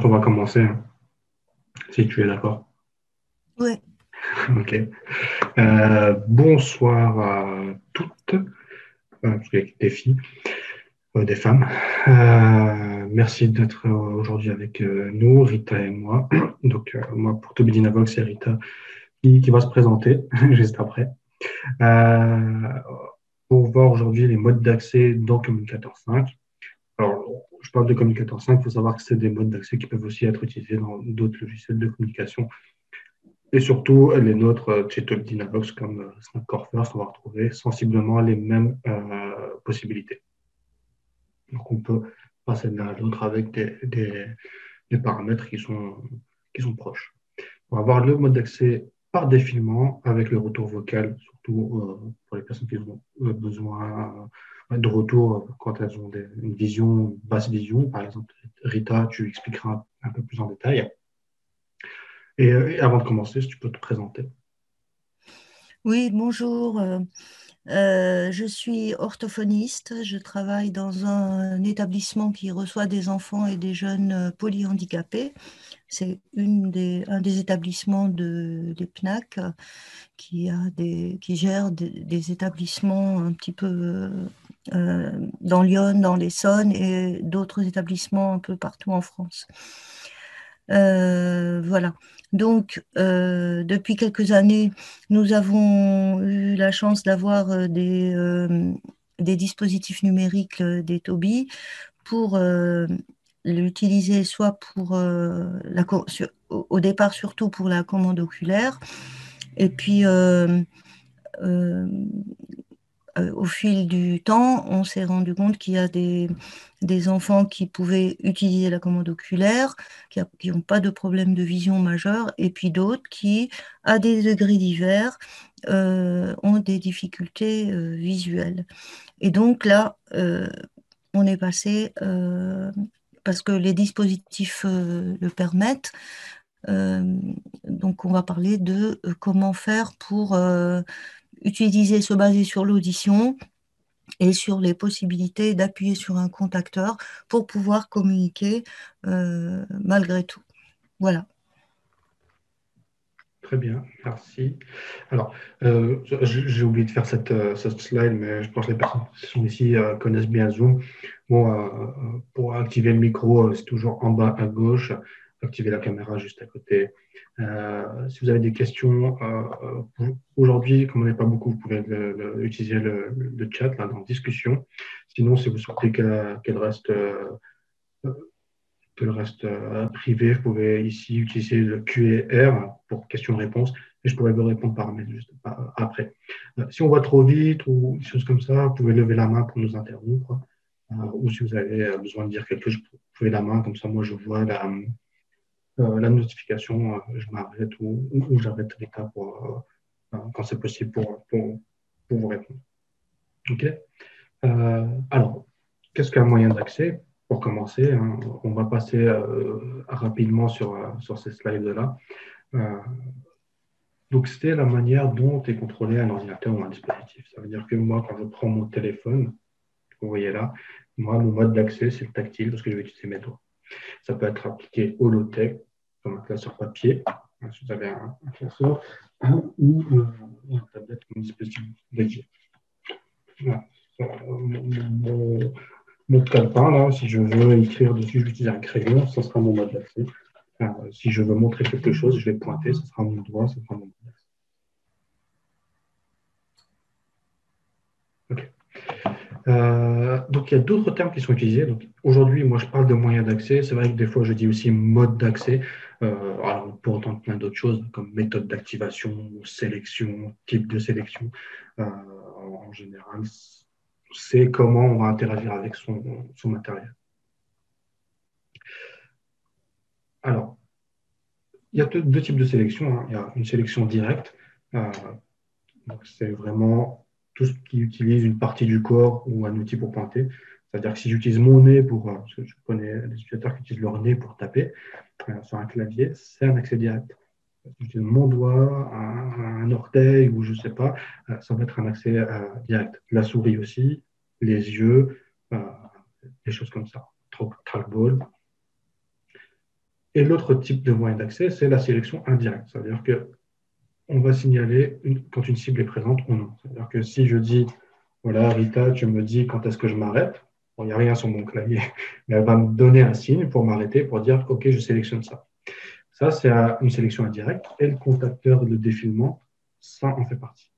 pense qu'on va commencer, hein, si tu es d'accord. Ouais, Ok. Bonsoir à toutes, parce qu'il y a des filles, des femmes. Merci d'être aujourd'hui avec nous, Rita et moi. Donc, moi, pour Toby Dinavox, c'est Rita qui va se présenter juste après. Euh, pour voir aujourd'hui les modes d'accès dans Communicator 5. Alors, je parle de Communicator 5, il faut savoir que c'est des modes d'accès qui peuvent aussi être utilisés dans d'autres logiciels de communication. Et surtout, les nôtres chez Top Dynavox comme Snap Core First, on va retrouver sensiblement les mêmes possibilités. Donc, on peut passer de l'un à l'autre avec des paramètres qui sont proches. On va avoir le mode d'accès par défilement avec le retour vocal, surtout pour les personnes qui ont besoin de retour quand elles ont une vision, basse vision. Par exemple, Rita, tu expliqueras un peu plus en détail. Et avant de commencer, si tu peux te présenter. oui, bonjour. Je suis orthophoniste. Je travaille dans un établissement qui reçoit des enfants et des jeunes polyhandicapés. C'est un des établissements des PNAC qui gère des établissements un petit peu dans Lyon, dans l'Essonne et d'autres établissements un peu partout en France. Voilà. Donc, depuis quelques années, nous avons eu la chance d'avoir des dispositifs numériques des Tobii pour l'utiliser soit pour au départ surtout pour la commande oculaire, et puis euh, au fil du temps, on s'est rendu compte qu'il y a des enfants qui pouvaient utiliser la commande oculaire, qui n'ont pas de problème de vision majeur, et puis d'autres qui, à des degrés divers, ont des difficultés visuelles. Et donc là, on est passé, parce que les dispositifs le permettent, euh, donc on va parler de comment faire pour utiliser, se baser sur l'audition et sur les possibilités d'appuyer sur un contacteur pour pouvoir communiquer malgré tout. Voilà. Très bien, merci. Alors, j'ai oublié de faire cette slide, mais je pense que les personnes qui sont ici connaissent bien Zoom. Bon, pour activer le micro, c'est toujours en bas à gauche. Activer la caméra juste à côté. Si vous avez des questions, aujourd'hui, comme on n'est pas beaucoup, vous pouvez utiliser le chat là, dans discussion. Sinon, si vous souhaitez qu'elle reste que le reste privé, vous pouvez ici utiliser le Q&R pour questions-réponses et je pourrais vous répondre par mail juste après. Si on va trop vite ou des choses comme ça, vous pouvez lever la main pour nous interrompre. Ou si vous avez besoin de dire quelque chose, vous pouvez la main, comme ça moi je vois la notification, je m'arrête ou j'arrête l'état quand c'est possible pour vous répondre. OK. Alors, qu'est-ce qu'un moyen d'accès? Pour commencer, hein, on va passer rapidement sur ces slides-là. Euh, donc, c'est la manière dont est contrôlé un ordinateur ou un dispositif. Ça veut dire que moi, quand je prends mon téléphone, vous voyez là, moi, mon mode d'accès, c'est le tactile parce que je vais utiliser mes doigts. Ça peut être appliqué au low-tech, comme un classeur papier, hein, si vous avez un classeur, ou une tablette ou un dispositif dédié. Voilà. Mon calepin, là, si je veux écrire dessus, je vais utiliser un crayon, ça sera mon mode d'accès. Si je veux montrer quelque chose, je vais pointer, ça sera mon doigt, ça sera mon mode d'accès. Okay. Donc, il y a d'autres termes qui sont utilisés. Donc, aujourd'hui, moi, je parle de moyens d'accès. C'est vrai que des fois, je dis aussi mode d'accès. Alors, on peut entendre plein d'autres choses comme méthode d'activation, sélection, type de sélection. En général, c'est comment on va interagir avec son matériel. Alors, il y a deux types de sélection, hein. Il y a une sélection directe. Euh, donc c'est vraiment tout ce qui utilise une partie du corps ou un outil pour pointer. C'est-à-dire que si j'utilise mon nez parce que je connais des utilisateurs qui utilisent leur nez pour taper sur un clavier, c'est un accès direct. Si j'utilise mon doigt, un orteil ou je ne sais pas, ça va être un accès direct. La souris aussi, les yeux, des choses comme ça. Trackball. Et l'autre type de moyen d'accès, c'est la sélection indirecte. C'est-à-dire qu'on va signaler quand une cible est présente ou non. C'est-à-dire que si je dis, voilà, Rita, tu me dis quand est-ce que je m'arrête, bon, il n'y a rien sur mon clavier, mais elle va me donner un signe pour m'arrêter, pour dire, OK, je sélectionne ça. Ça, c'est une sélection indirecte. Et le contacteur de défilement, ça en fait partie.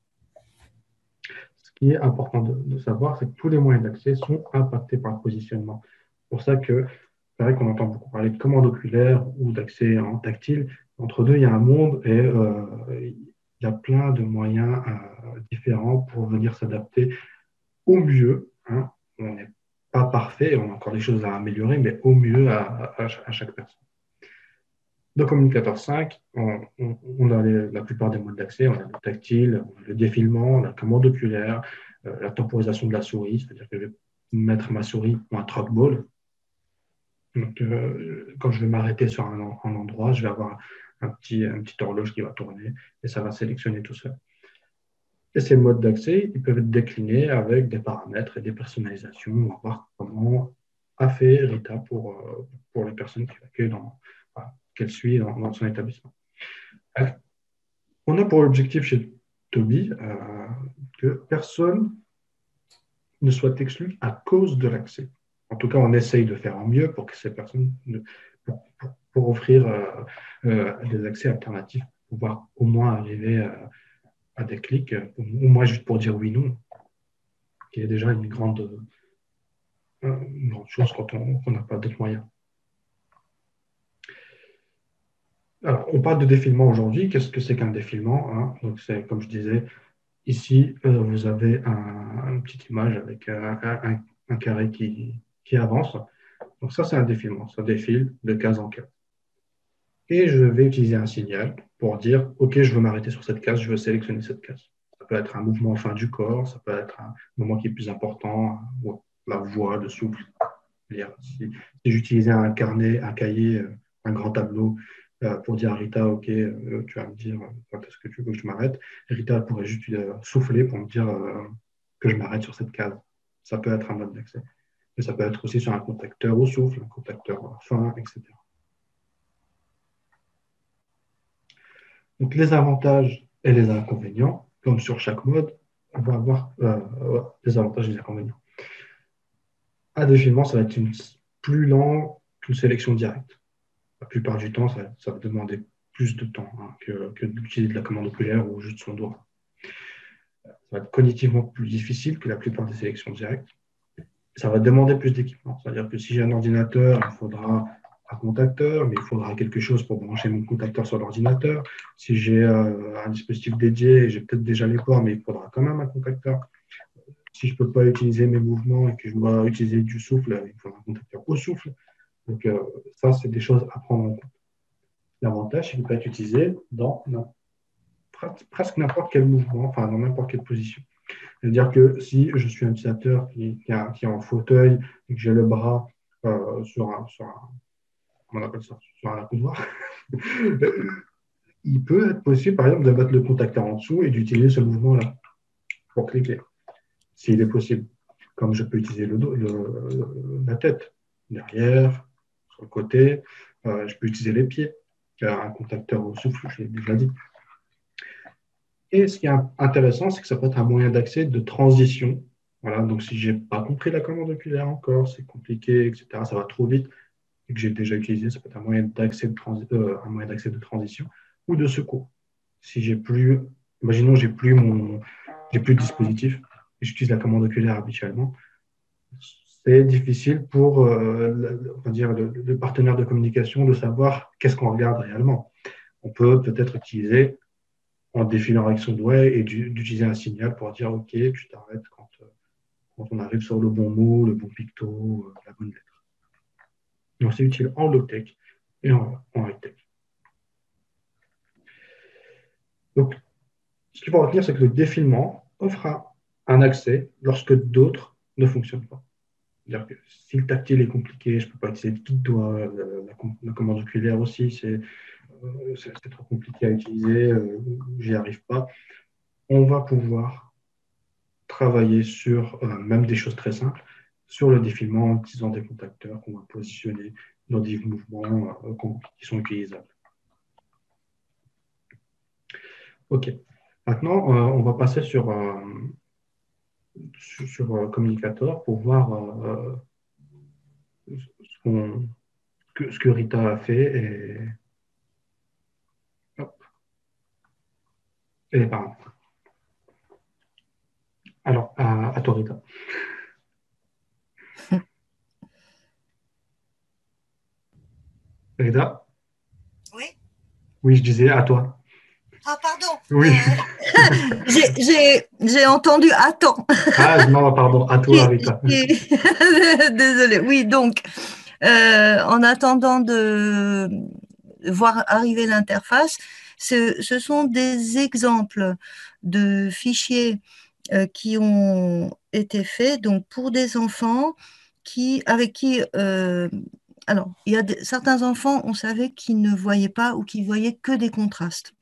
Ce qui est important de savoir, c'est que tous les moyens d'accès sont impactés par le positionnement. C'est pour ça que c'est vrai qu'on entend beaucoup parler de commande oculaire ou d'accès en tactile. Entre deux, il y a un monde et il y a plein de moyens différents pour venir s'adapter au mieux. Hein. On n'est pas parfait, on a encore des choses à améliorer, mais au mieux à chaque personne. Dans Communicateur 5, on a la plupart des modes d'accès. On a le tactile, on a le défilement, la commande oculaire, la temporisation de la souris, c'est-à-dire que je vais mettre ma souris ou un trackball. Donc, quand je vais m'arrêter sur un endroit, je vais avoir un petit horloge qui va tourner et ça va sélectionner tout seul. Et ces modes d'accès, ils peuvent être déclinés avec des paramètres et des personnalisations. On va voir comment a fait Rita pour les personnes qui l'accueillent qu'elle suit dans son établissement. On a pour objectif chez Tobii que personne ne soit exclu à cause de l'accès. En tout cas, on essaye de faire en mieux pour que ces personnes, pour offrir des accès alternatifs, pour pouvoir au moins arriver à des clics, au moins juste pour dire oui, non, qui est déjà une grande chose quand on n'a pas d'autres moyens. Alors, on parle de défilement aujourd'hui. Qu'est-ce que c'est qu'un défilement, hein? Donc, c'est, comme je disais, ici, vous avez une petite image avec un carré qui avance. Donc, ça, c'est un défilement. Ça défile de case en case. Et je vais utiliser un signal pour dire, OK, je veux m'arrêter sur cette case, je veux sélectionner cette case. Ça peut être un mouvement fin du corps, ça peut être un moment qui est plus important, la voix, le souffle. Si j'utilisais un carnet, un cahier, un grand tableau pour dire à Rita, OK, tu vas me dire quand est-ce que tu veux que je m'arrête. Rita pourrait juste souffler pour me dire que je m'arrête sur cette case. Ça peut être un mode d'accès. Mais ça peut être aussi sur un contacteur au souffle, un contacteur fin, etc. Donc, les avantages et les inconvénients, comme sur chaque mode, on va avoir des avantages et des inconvénients. Un défilement, ça va être plus lent qu'une sélection directe. La plupart du temps, ça va demander plus de temps que d'utiliser de la commande oculaire ou juste son doigt. Ça va être cognitivement plus difficile que la plupart des sélections directes. Ça va demander plus d'équipement. C'est-à-dire que si j'ai un ordinateur, il faudra un contacteur, mais il faudra quelque chose pour brancher mon contacteur sur l'ordinateur. Si j'ai un dispositif dédié, j'ai peut-être déjà les ports, mais il faudra quand même un contacteur. Si je ne peux pas utiliser mes mouvements et que je dois utiliser du souffle, il faudra un contacteur au souffle. Donc, ça, c'est des choses à prendre en compte. L'avantage, c'est qu'il peut être utilisé dans presque n'importe quel mouvement, enfin dans n'importe quelle position. C'est-à-dire que si je suis un utilisateur qui est en fauteuil et que j'ai le bras sur on appelle ça, sur un accoudoir, il peut être possible, par exemple, de mettre le contacteur en dessous et d'utiliser ce mouvement-là pour cliquer, s'il est possible. Comme je peux utiliser la tête, derrière, sur le côté, je peux utiliser les pieds, un contacteur au souffle, je l'ai déjà dit. Et ce qui est intéressant, c'est que ça peut être un moyen d'accès de transition. Voilà, donc si je n'ai pas compris la commande oculaire encore, c'est compliqué, etc., ça va trop vite, et que j'ai déjà utilisé, ça peut être un moyen d'accès de transition ou de secours. Si j'ai plus, imaginons, j'ai plus de dispositif, et j'utilise la commande oculaire habituellement, c'est difficile pour le partenaire de communication de savoir qu'est-ce qu'on regarde réellement. On peut peut-être utiliser en défilant avec son doigt et d'utiliser un signal pour dire OK, tu t'arrêtes quand on arrive sur le bon mot, le bon picto, la bonne lettre. Donc c'est utile en low-tech et en high-tech. Donc, ce qu'il faut retenir, c'est que le défilement offre un accès lorsque d'autres ne fonctionnent pas. C'est-à-dire que si le tactile est compliqué, je ne peux pas utiliser de petit doigt, la commande oculaire aussi, c'est trop compliqué à utiliser, j'y arrive pas. On va pouvoir travailler sur même des choses très simples, sur le défilement en utilisant des contacteurs qu'on va positionner nos 10 mouvements qui sont utilisables. OK. Maintenant, on va passer sur Communicator pour voir ce que Rita a fait et les parents. Alors, à toi, Rita. Rita? Oui. Oui, je disais à toi. Ah, pardon. Oui. J'ai entendu attends. Ah, non, pardon, à toi, Rita. Désolée. Oui, donc, en attendant de voir arriver l'interface, ce sont des exemples de fichiers qui ont été faits donc pour des enfants avec qui alors il y a certains enfants on savait qu'ils ne voyaient pas ou qu'ils voyaient que des contrastes.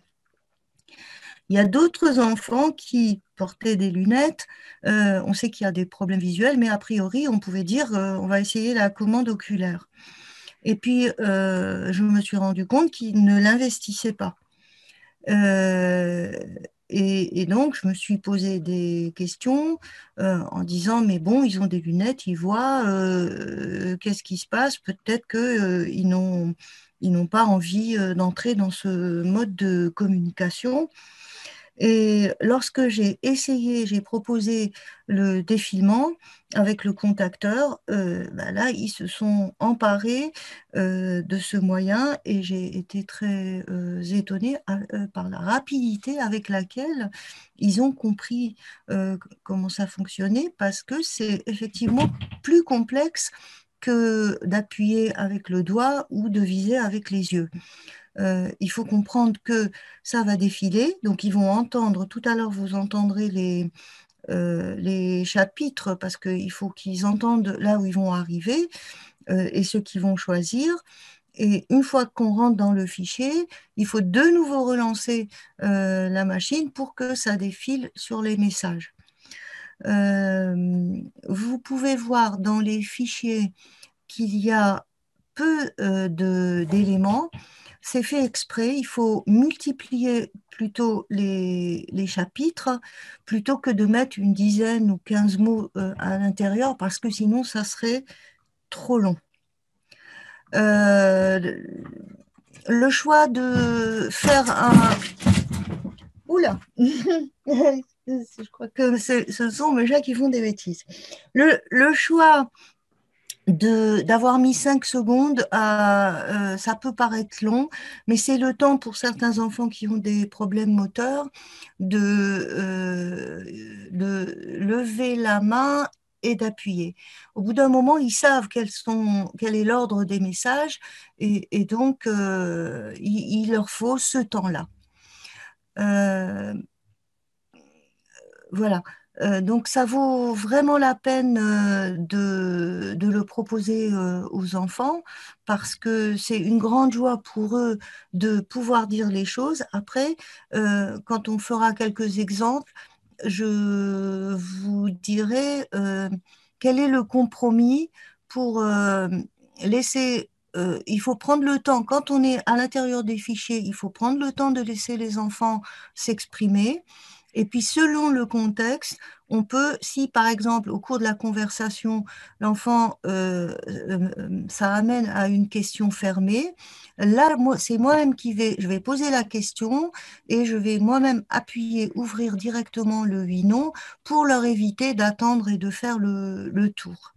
Il y a d'autres enfants qui portaient des lunettes. On sait qu'il y a des problèmes visuels, mais a priori, on pouvait dire on va essayer la commande oculaire. Et puis, je me suis rendu compte qu'ils ne l'investissaient pas. Et donc, je me suis posé des questions en disant, mais bon, ils ont des lunettes, ils voient, qu'est-ce qui se passe? Peut-être qu'ils n'ont pas envie d'entrer dans ce mode de communication. Et lorsque j'ai essayé, j'ai proposé le défilement avec le contacteur, là, ils se sont emparés de ce moyen et j'ai été très étonnée par la rapidité avec laquelle ils ont compris comment ça fonctionnait parce que c'est effectivement plus complexe que d'appuyer avec le doigt ou de viser avec les yeux. Il faut comprendre que ça va défiler, donc ils vont entendre, tout à l'heure vous entendrez les chapitres parce qu'il faut qu'ils entendent là où ils vont arriver et ceux qu'ils vont choisir. Et une fois qu'on rentre dans le fichier, il faut de nouveau relancer la machine pour que ça défile sur les messages. Vous pouvez voir dans les fichiers qu'il y a peu d'éléments. C'est fait exprès, il faut multiplier plutôt les chapitres plutôt que de mettre une dizaine ou 15 mots à l'intérieur parce que sinon ça serait trop long. Le choix de faire un... Oula je crois que ce sont mes chats qui font des bêtises. Le choix d'avoir mis 5 secondes, ça peut paraître long, mais c'est le temps pour certains enfants qui ont des problèmes moteurs de lever la main et d'appuyer. Au bout d'un moment, ils savent quel est l'ordre des messages et donc il leur faut ce temps-là. Voilà. Donc ça vaut vraiment la peine de le proposer aux enfants parce que c'est une grande joie pour eux de pouvoir dire les choses. Après, quand on fera quelques exemples, je vous dirai quel est le compromis pour laisser... il faut prendre le temps, quand on est à l'intérieur des fichiers, il faut prendre le temps de laisser les enfants s'exprimer. Et puis, selon le contexte, on peut, si par exemple, au cours de la conversation, l'enfant, ça amène à une question fermée, là, c'est moi-même je vais poser la question et je vais moi-même appuyer, ouvrir directement le oui non pour leur éviter d'attendre et de faire le tour.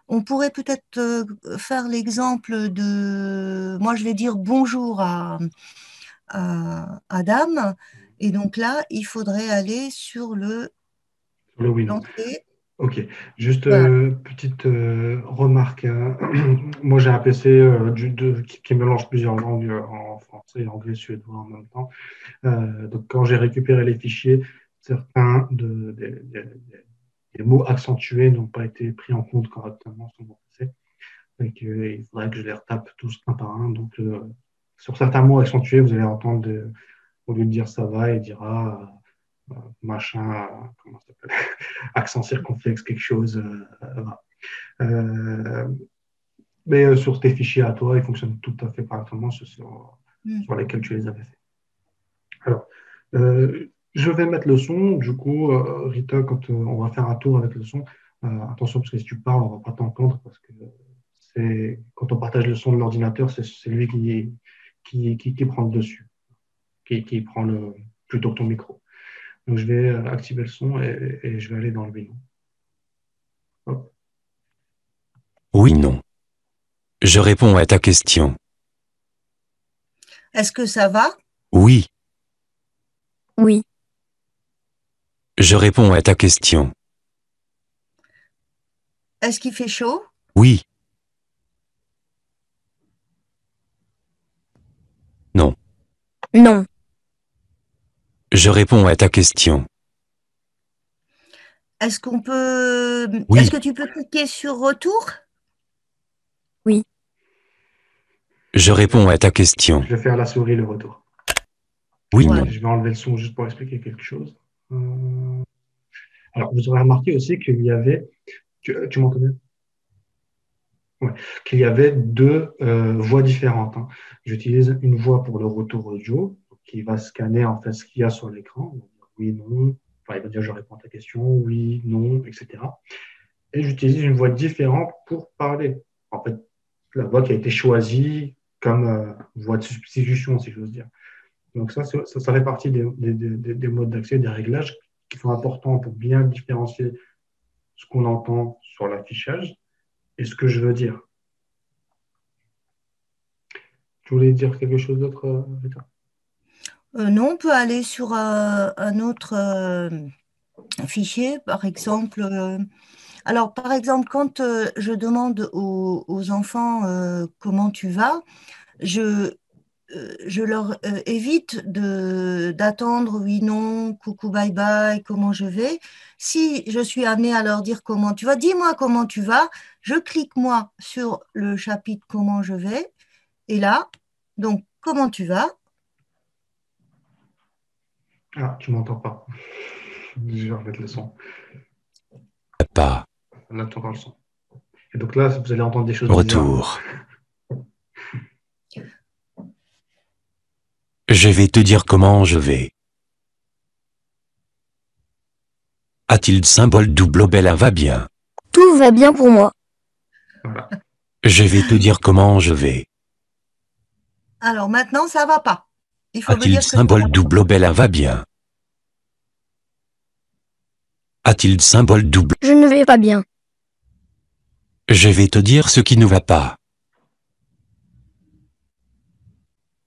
On pourrait peut-être faire l'exemple de, moi je vais dire bonjour à Dame. Et donc là, il faudrait aller sur le Oui, non. lancer. OK. Juste Voilà. petite remarque. Moi, j'ai un PC qui mélange plusieurs langues en français, anglais, suédois en même temps. Donc, quand j'ai récupéré les fichiers, certains des mots accentués n'ont pas été pris en compte correctement sur mon PC. Donc, il faudrait que je les retape tous un par un. Donc, sur certains mots accentués, vous allez entendre, au lieu de dire ça va, il dira machin, comment ça s'appelle, accent circonflexe, quelque chose. Voilà. Mais sur tes fichiers à toi, ils fonctionnent tout à fait correctement sur lesquels tu les avais fait. Alors, je vais mettre le son. Du coup, Rita, quand on va faire un tour avec le son, attention parce que si tu parles, on ne va pas t'entendre parce que quand on partage le son de l'ordinateur, c'est lui qui prend le dessus, qui prend plutôt que ton micro. Donc, je vais activer le son et je vais aller dans le bilan. Hop. Oui, non. Je réponds à ta question. Est-ce que ça va? Oui. Oui. Je réponds à ta question. Est-ce qu'il fait chaud? Oui. Non. Non. Je réponds à ta question. Est-ce qu'on peut... Oui. Est-ce que tu peux cliquer sur retour? Oui. Je réponds à ta question. Je vais faire la souris le retour. Oui, Ouais. non. Je vais enlever le son juste pour expliquer quelque chose. Alors, vous aurez remarqué aussi qu'il y avait... Tu m'entends bien? Ouais. Qu'il y avait deux voix différentes. Hein. J'utilise une voix pour le retour audio, qui va scanner en fait ce qu'il y a sur l'écran. Oui, non. Enfin, il va dire je réponds à ta question, oui, non, etc. Et j'utilise une voix différente pour parler. En fait, la voix qui a été choisie comme voix de substitution, si j'ose dire. Donc ça fait partie des modes d'accès, des réglages qui sont importants pour bien différencier ce qu'on entend sur l'affichage et ce que je veux dire. Tu voulais dire quelque chose d'autre, Rita? Non, on peut aller sur un autre fichier, par exemple. Alors, par exemple, quand je demande aux enfants comment tu vas, je leur évite d'attendre oui, non, coucou, bye bye, comment je vais. Si je suis amenée à leur dire comment tu vas, dis-moi comment tu vas, je clique moi sur le chapitre comment je vais, et là, donc comment tu vas? Ah, tu m'entends pas. Je vais remettre le son. Pas. Là, tu entends le son. Et donc là, vous allez entendre des choses bizarres. Retour. Je vais te dire comment je vais. A-t-il symbole double bella va bien. Tout va bien pour moi. Voilà. Je vais te dire comment je vais. Alors maintenant, ça va pas. Il faut me A-t-il dire ce que ça symbole va. double bella va bien. A-t-il symbole double? Je ne vais pas bien. Je vais te dire ce qui ne va pas.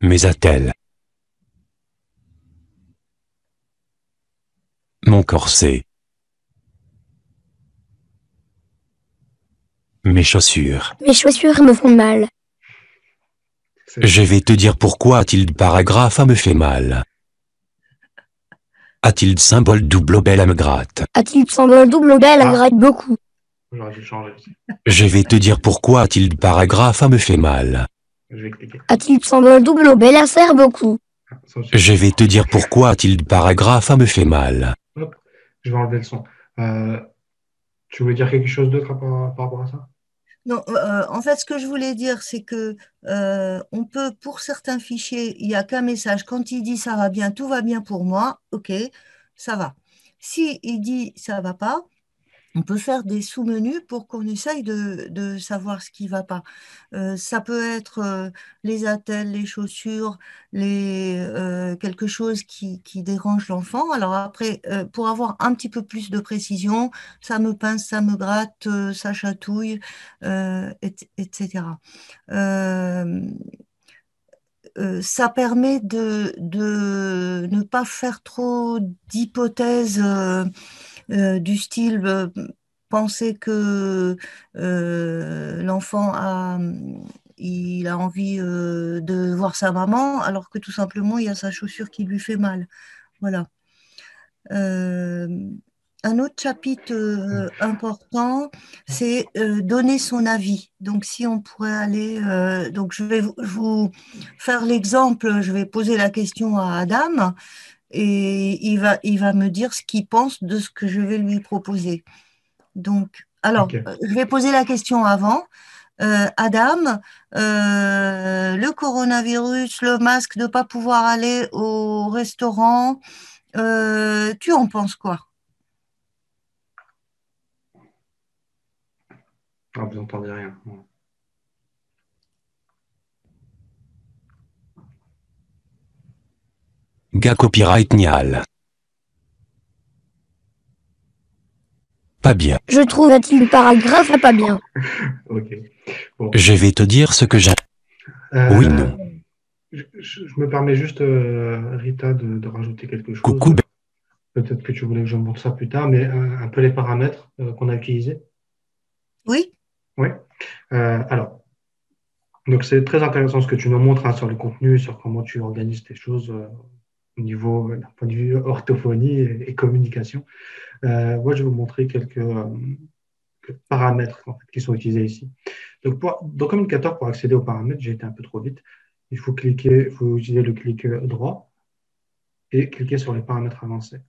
Mais a-t-elle? Mon corset. Mes chaussures. Mes chaussures me font mal. Je vais te dire pourquoi a-t-il paragraphe me fait mal. A-t-il symbole double belle me gratte. A-t-il symbole double belle Ah. gratte beaucoup. J'aurais dû changer aussi. Je vais te dire pourquoi a-t-il paragraphe me fait mal. Je vais expliquer. A-t-il symbole double belle sert beaucoup. Ça aussi. Je vais te dire pourquoi a-t-il paragraphe me fait mal. Hop, je vais enlever le son. Tu voulais dire quelque chose d'autre par rapport à ça? Non, en fait, ce que je voulais dire, c'est que on peut, pour certains fichiers, il n'y a qu'un message. Quand il dit ça va bien, tout va bien pour moi, ok, ça va. Si il dit ça va pas, on peut faire des sous-menus pour qu'on essaye de savoir ce qui ne va pas. Ça peut être les attelles, les chaussures, quelque chose qui dérange l'enfant. Alors après, pour avoir un petit peu plus de précision, ça me pince, ça me gratte, ça chatouille, etc. Ça permet de ne pas faire trop d'hypothèses du style penser que l'enfant il a envie de voir sa maman, alors que tout simplement il y a sa chaussure qui lui fait mal. Voilà. Un autre chapitre important, c'est donner son avis. Donc, si on pourrait aller, donc je vais vous faire l'exemple, je vais poser la question à Adam et il va me dire ce qu'il pense de ce que je vais lui proposer. Donc, alors, Ok. je vais poser la question avant. Adam, le coronavirus, le masque, de ne pas pouvoir aller au restaurant, tu en penses quoi? Ah, vous n'entendez rien. Gars copyright Nial. Pas bien. Je trouve la titre du paragraphe pas bien. Ok. Bon. Je vais te dire ce que j'ai. Oui, non. Je me permets juste, Rita, de rajouter quelque chose. Coucou. Peut-être que tu voulais que je montre ça plus tard, mais un peu les paramètres qu'on a utilisés. Oui, Oui. Alors, donc c'est très intéressant ce que tu nous montres hein, sur le contenu, sur comment tu organises tes choses au niveau, d'un point de vue orthophonie et communication. Moi, je vais vous montrer quelques paramètres en fait, qui sont utilisés ici. Donc, dans Communicateur, pour accéder aux paramètres, j'ai été un peu trop vite. Il faut utiliser le clic droit et cliquer sur les paramètres avancés.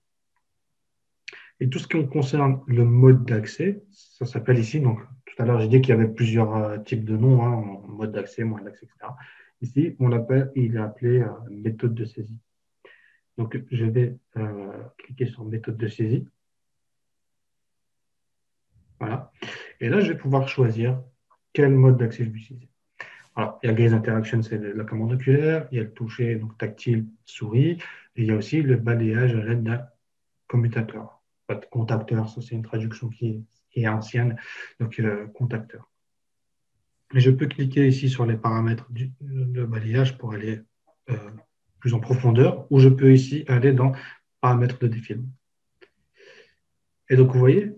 Et tout ce qui concerne le mode d'accès, ça s'appelle ici, donc tout à l'heure j'ai dit qu'il y avait plusieurs types de noms, hein, mode d'accès, moyen d'accès, etc. Ici, il est appelé méthode de saisie. Donc je vais cliquer sur méthode de saisie. Voilà. Et là, je vais pouvoir choisir quel mode d'accès je vais utiliser. Alors, il y a Gaze Interaction, c'est la commande oculaire, il y a le toucher, donc tactile, souris, et il y a aussi le balayage à l'aide d'un commutateur. Pas de contacteur, ça c'est une traduction qui est ancienne, donc contacteur. Et je peux cliquer ici sur les paramètres de balayage pour aller plus en profondeur, ou je peux ici aller dans paramètres de défilement. Et donc, vous voyez,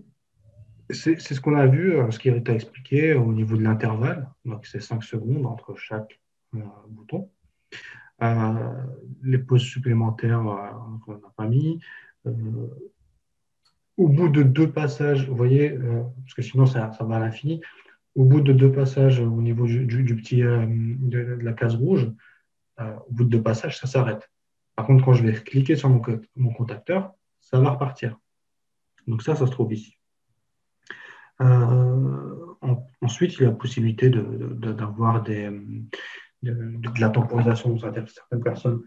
c'est ce qu'on a vu, ce qui a expliqué au niveau de l'intervalle. Donc, c'est 5 secondes entre chaque bouton. Les pauses supplémentaires, on n'a pas mis. Au bout de 2 passages, vous voyez, parce que sinon ça va à l'infini, au bout de 2 passages au niveau du petit, de la case rouge, au bout de 2 passages, ça s'arrête. Par contre, quand je vais cliquer sur mon contacteur, ça va repartir. Donc ça se trouve ici. Ensuite, il y a la possibilité d'avoir de la temporisation. Certaines personnes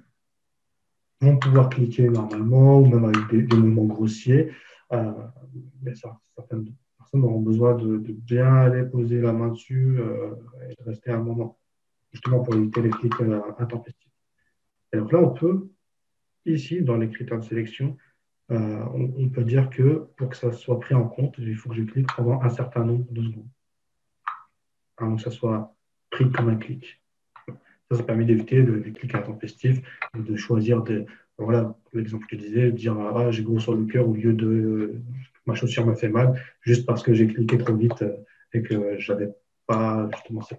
vont pouvoir cliquer normalement, ou même avec des mouvements grossiers. Mais certaines personnes auront besoin de bien aller poser la main dessus et de rester un moment, justement pour éviter les clics intempestifs. Et donc là, on peut, ici, dans les critères de sélection, on peut dire que pour que ça soit pris en compte, il faut que je clique pendant un certain nombre de secondes. Avant que ça soit pris comme un clic. Ça permet d'éviter les clics intempestifs et de choisir voilà, l'exemple que tu disais, de dire ah, j'ai gros sur le cœur au lieu de ma chaussure me fait mal, juste parce que j'ai cliqué trop vite et que je n'avais pas justement ce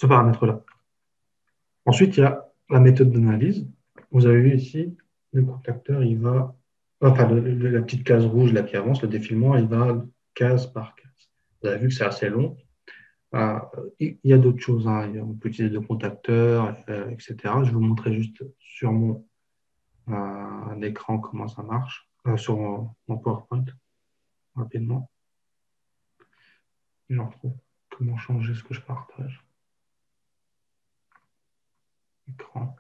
paramètre-là. Ensuite, il y a la méthode d'analyse. Vous avez vu ici, le contacteur, il va, enfin, la petite case rouge là qui avance, le défilement, il va case par case. Vous avez vu que c'est assez long. Il y a d'autres choses, hein. On peut utiliser le contacteur, etc. Je vais vous montrer juste sur mon écran comment ça marche, sur mon PowerPoint, rapidement. Je retrouve comment changer ce que je partage. Écran.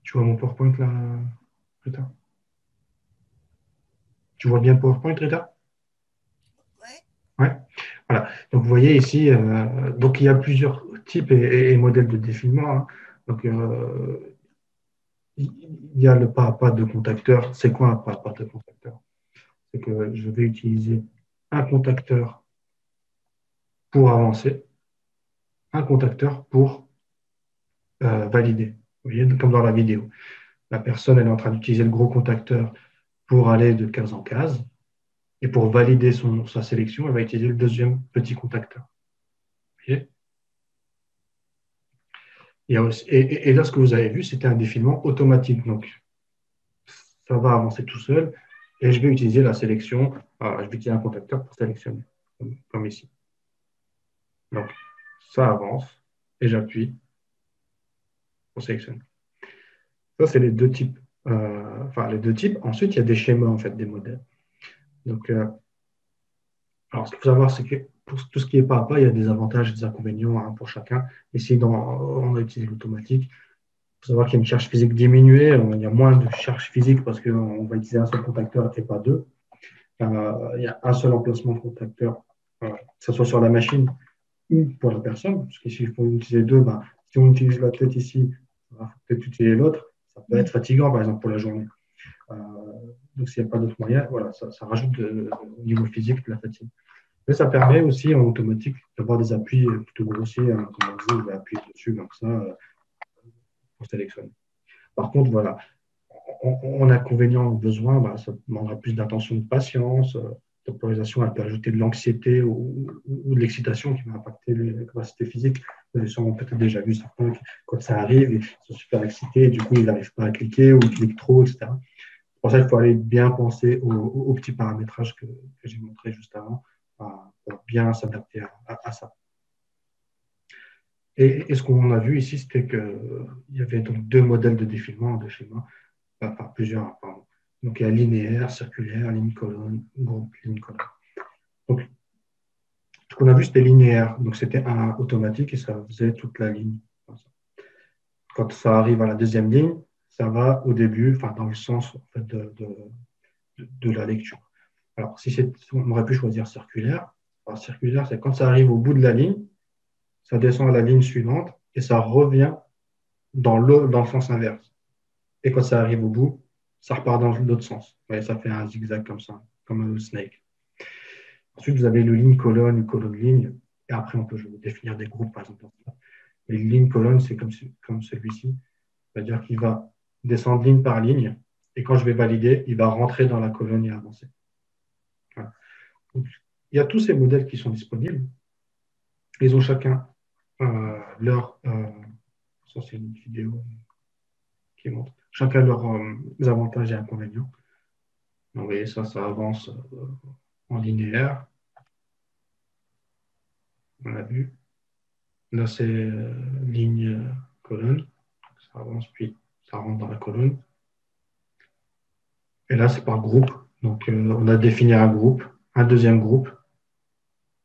Tu vois mon PowerPoint là, Rita? Tu vois bien le PowerPoint, Rita? Ouais. Voilà. Donc, vous voyez ici, donc il y a plusieurs types et modèles de défilement. Hein. Donc, il y a le pas à pas de contacteur. C'est quoi un pas à pas de contacteur? C'est que je vais utiliser un contacteur pour avancer, un contacteur pour valider. Vous voyez, comme dans la vidéo. La personne, elle est en train d'utiliser le gros contacteur pour aller de case en case. Et pour valider sa sélection, elle va utiliser le deuxième petit contacteur. Vous voyez? Et là, ce que vous avez vu, c'était un défilement automatique. Donc, ça va avancer tout seul. Et je vais utiliser la sélection. Je vais utiliser un contacteur pour sélectionner, comme ici. Donc, ça avance et j'appuie pour sélectionner. Ça, c'est les deux types enfin les deux types. Ensuite, il y a des schémas, en fait, des modèles. Donc, alors, ce qu'il faut savoir, c'est que pour tout ce qui est pas à pas, il y a des avantages et des inconvénients hein, pour chacun. Ici, on a utilisé l'automatique. Il faut savoir qu'il y a une charge physique diminuée. Il y a moins de charge physique parce qu'on va utiliser un seul contacteur et pas deux. Il y a un seul emplacement de contacteur, que ce soit sur la machine ou pour la personne. Parce qu'ici, il faut utiliser deux. Ben, si on utilise la tête ici, il faut peut-être utiliser l'autre. Ça peut être fatigant, par exemple, pour la journée. Euh, donc, s'il n'y a pas d'autre moyen, voilà, ça rajoute au niveau physique de la fatigue. Mais ça permet aussi en automatique d'avoir des appuis plutôt grossiers, hein, comme on dit, on va appuyer dessus comme ça pour sélectionner. Par contre, voilà, en inconvénient ou besoin, bah, ça demandera plus d'attention, de patience. Temporisation, elle peut ajouter de l'anxiété ou de l'excitation qui va impacter les capacités physiques. Vous avez sûrement peut-être déjà vu certains qui, quand ça arrive, ils sont super excités et du coup, ils n'arrivent pas à cliquer ou ils cliquent trop, etc. Pour ça, il faut aller bien penser aux petits paramétrages que j'ai montré juste avant pour bien s'adapter à ça. Et ce qu'on a vu ici, c'était qu'il y avait donc deux modèles de défilement, de schéma, enfin plusieurs, pardon. Donc il y a linéaire, circulaire, ligne colonne, groupe, ligne colonne. Donc ce qu'on a vu, c'était linéaire, donc c'était un automatique et ça faisait toute la ligne. Quand ça arrive à la deuxième ligne, ça va au début, enfin dans le sens en fait, de la lecture. Alors, on aurait pu choisir circulaire. Alors, circulaire, c'est quand ça arrive au bout de la ligne, ça descend à la ligne suivante et ça revient dans le sens inverse. Et quand ça arrive au bout, ça repart dans l'autre sens. Ouais, ça fait un zigzag comme ça, comme un snake. Ensuite, vous avez le ligne-colonne, une colonne-ligne. Et après, on peut définir des groupes, par exemple. Les lignes-colonnes, c'est comme celui-ci. C'est-à-dire qu'il va descendre ligne par ligne. Et quand je vais valider, il va rentrer dans la colonne et avancer. Voilà. Donc, il y a tous ces modèles qui sont disponibles. Ils ont chacun leur. Ça, c'est une vidéo qui montre. Chacun leurs avantages et inconvénients. Vous voyez, ça avance en linéaire. On l'a vu. Là, c'est ligne colonne. Ça avance, puis ça rentre dans la colonne. Et là, c'est par groupe. Donc, on a défini un groupe, un deuxième groupe.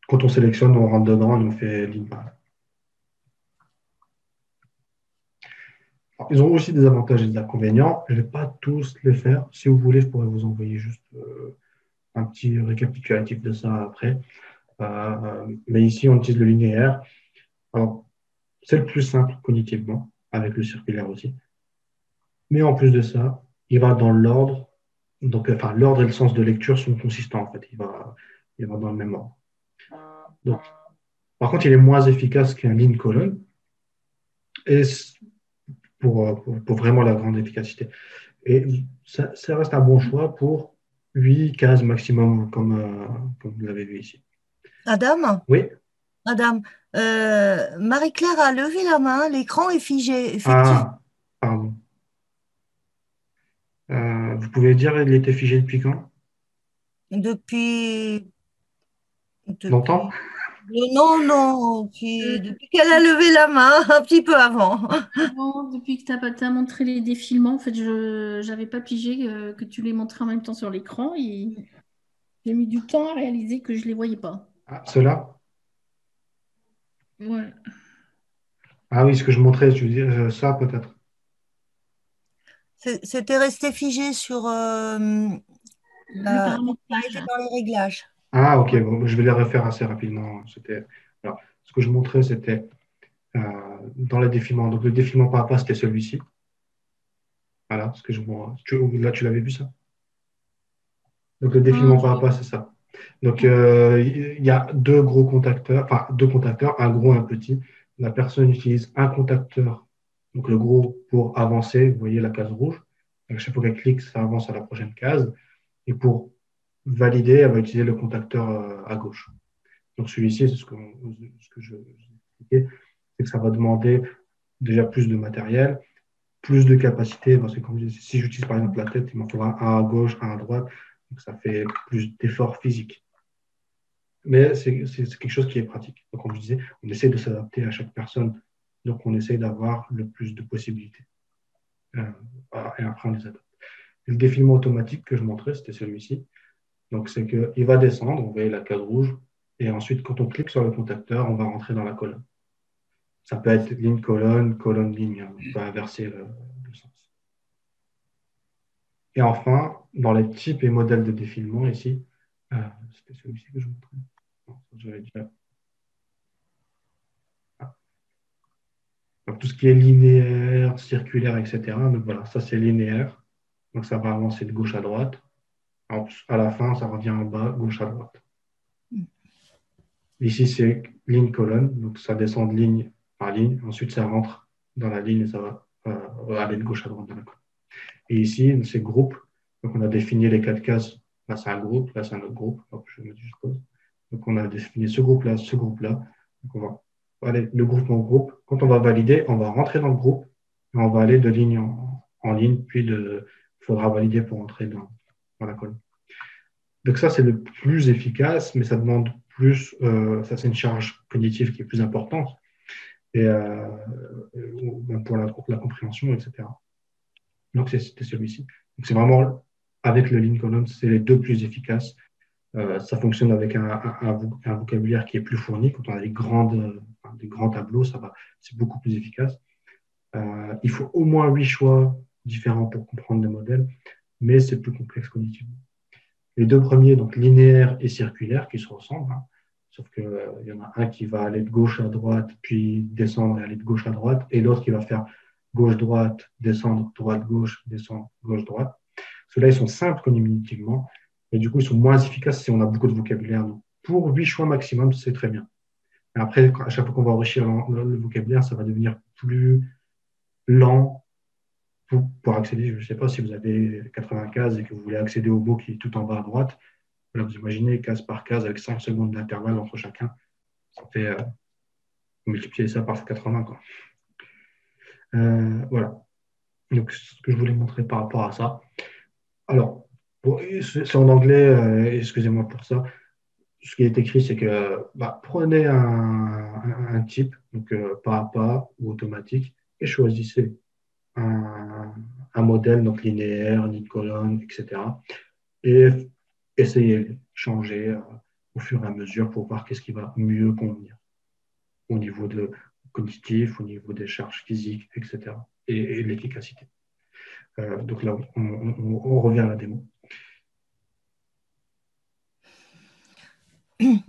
Quand on sélectionne, on rentre dedans et on fait ligne par ligne. Alors, ils ont aussi des avantages et des inconvénients. Je ne vais pas tous les faire. Si vous voulez, je pourrais vous envoyer juste un petit récapitulatif de ça après. Mais ici, on utilise le linéaire. Alors, c'est le plus simple cognitivement, avec le circulaire aussi. Mais en plus de ça, il va dans l'ordre. Donc, enfin, l'ordre et le sens de lecture sont consistants, en fait. Il va dans le même ordre. Donc, par contre, il est moins efficace qu'un ligne-colonne. Et pour vraiment la grande efficacité. Et ça reste un bon choix pour 8 cases maximum, comme vous l'avez vu ici. Adam, Oui. Adam, Marie-Claire a levé la main, l'écran est figé, effectivement. Ah, pardon. Vous pouvez dire, il était figé depuis quand? Depuis, Longtemps? non, non, depuis qu'elle a levé la main, un petit peu avant. Bon, depuis que tu as montré les défilements, en fait, je n'avais pas pigé que tu les montrais en même temps sur l'écran et j'ai mis du temps à réaliser que je ne les voyais pas. Ah, cela? Ouais. Ah oui, ce que je montrais, je veux dire, ça peut-être. C'était resté figé sur Le la, paramétrage. dans les réglages. Ah, ok, bon, je vais les refaire assez rapidement. Alors, ce que je montrais, c'était dans le défilement. Donc, le défilement par pas, c'était celui-ci. Voilà, ce que je vois. Là, tu l'avais vu ça? Donc, le défilement par pas, c'est ça. Donc, il y a deux contacteurs, un gros et un petit. La personne utilise un contacteur, donc le gros, pour avancer. Vous voyez la case rouge. Donc, chaque fois qu'elle clique, ça avance à la prochaine case. Et pour valider, elle va utiliser le contacteur à gauche. Donc, celui-ci, c'est ce que je expliquais, c'est que ça va demander déjà plus de matériel, plus de capacité, parce que comme je dis, si j'utilise par exemple la tête, il m'en faudra un à gauche, un à droite, donc ça fait plus d'efforts physiques. Mais c'est quelque chose qui est pratique. Donc, comme je disais, on essaie de s'adapter à chaque personne, donc on essaie d'avoir le plus de possibilités. Et après, on les adapte. Le défilement automatique que je montrais, c'était celui-ci. Donc, c'est qu'il va descendre, on voit la case rouge, et ensuite, quand on clique sur le contacteur, on va rentrer dans la colonne. Ça peut être ligne-colonne, colonne-ligne, hein. On peut inverser le sens. Et enfin, dans les types et modèles de défilement, ici, c'était celui-ci que je vous montrais. Non, j'avais déjà... Ah. Donc, tout ce qui est linéaire, circulaire, etc. Donc voilà, ça c'est linéaire. Donc ça va avancer de gauche à droite. À la fin, ça revient en bas, gauche à droite. Ici, c'est ligne-colonne. Donc ça descend de ligne par ligne. Ensuite, ça rentre dans la ligne et ça va aller de gauche à droite dans la colonne. Et ici, c'est groupe. Donc on a défini les 4 cases. Là, c'est un groupe. Là, c'est un autre groupe. Hop, je vais mettre juste pause. Donc on a défini ce groupe-là, ce groupe-là. Donc on va aller le groupe en groupe. Quand on va valider, on va rentrer dans le groupe et on va aller de ligne en ligne, puis il faudra valider pour entrer dans la colonne. Donc ça, c'est le plus efficace, mais ça demande plus, ça c'est une charge cognitive qui est plus importante et, pour la compréhension, etc. Donc c'était celui-ci. Donc c'est vraiment, avec le ligne-colonne, c'est les deux plus efficaces. Ça fonctionne avec un vocabulaire qui est plus fourni. Quand on a des grands tableaux, c'est beaucoup plus efficace. Il faut au moins 8 choix différents pour comprendre les modèles, mais c'est plus complexe cognitivement. Les deux premiers, donc linéaire et circulaire, qui se ressemblent, hein, sauf qu'il y en a un qui va aller de gauche à droite, puis descendre et aller de gauche à droite, et l'autre qui va faire gauche-droite, descendre, droite-gauche, descendre, gauche-droite. Ceux-là, ils sont simples cognitivement, et du coup, ils sont moins efficaces si on a beaucoup de vocabulaire. Donc, pour 8 choix maximum, c'est très bien. Et après, à chaque fois qu'on va enrichir le vocabulaire, ça va devenir plus lent pour accéder. Je ne sais pas si vous avez 80 cases et que vous voulez accéder au mot qui est tout en bas à droite. Là, vous imaginez case par case avec 5 secondes d'intervalle entre chacun. Ça fait multiplier ça par 80, quoi. Voilà. Donc, c'est ce que je voulais montrer par rapport à ça. Alors, c'est en anglais, excusez-moi pour ça. Ce qui est écrit, c'est que prenez un type, donc pas à pas ou automatique, et choisissez un modèle, donc linéaire, ligne-colonne, etc. Et essayez de changer au fur et à mesure pour voir qu'est-ce qui va mieux convenir au niveau de cognitif, au niveau des charges physiques, etc. Et l'efficacité. Donc là, on revient à la démo.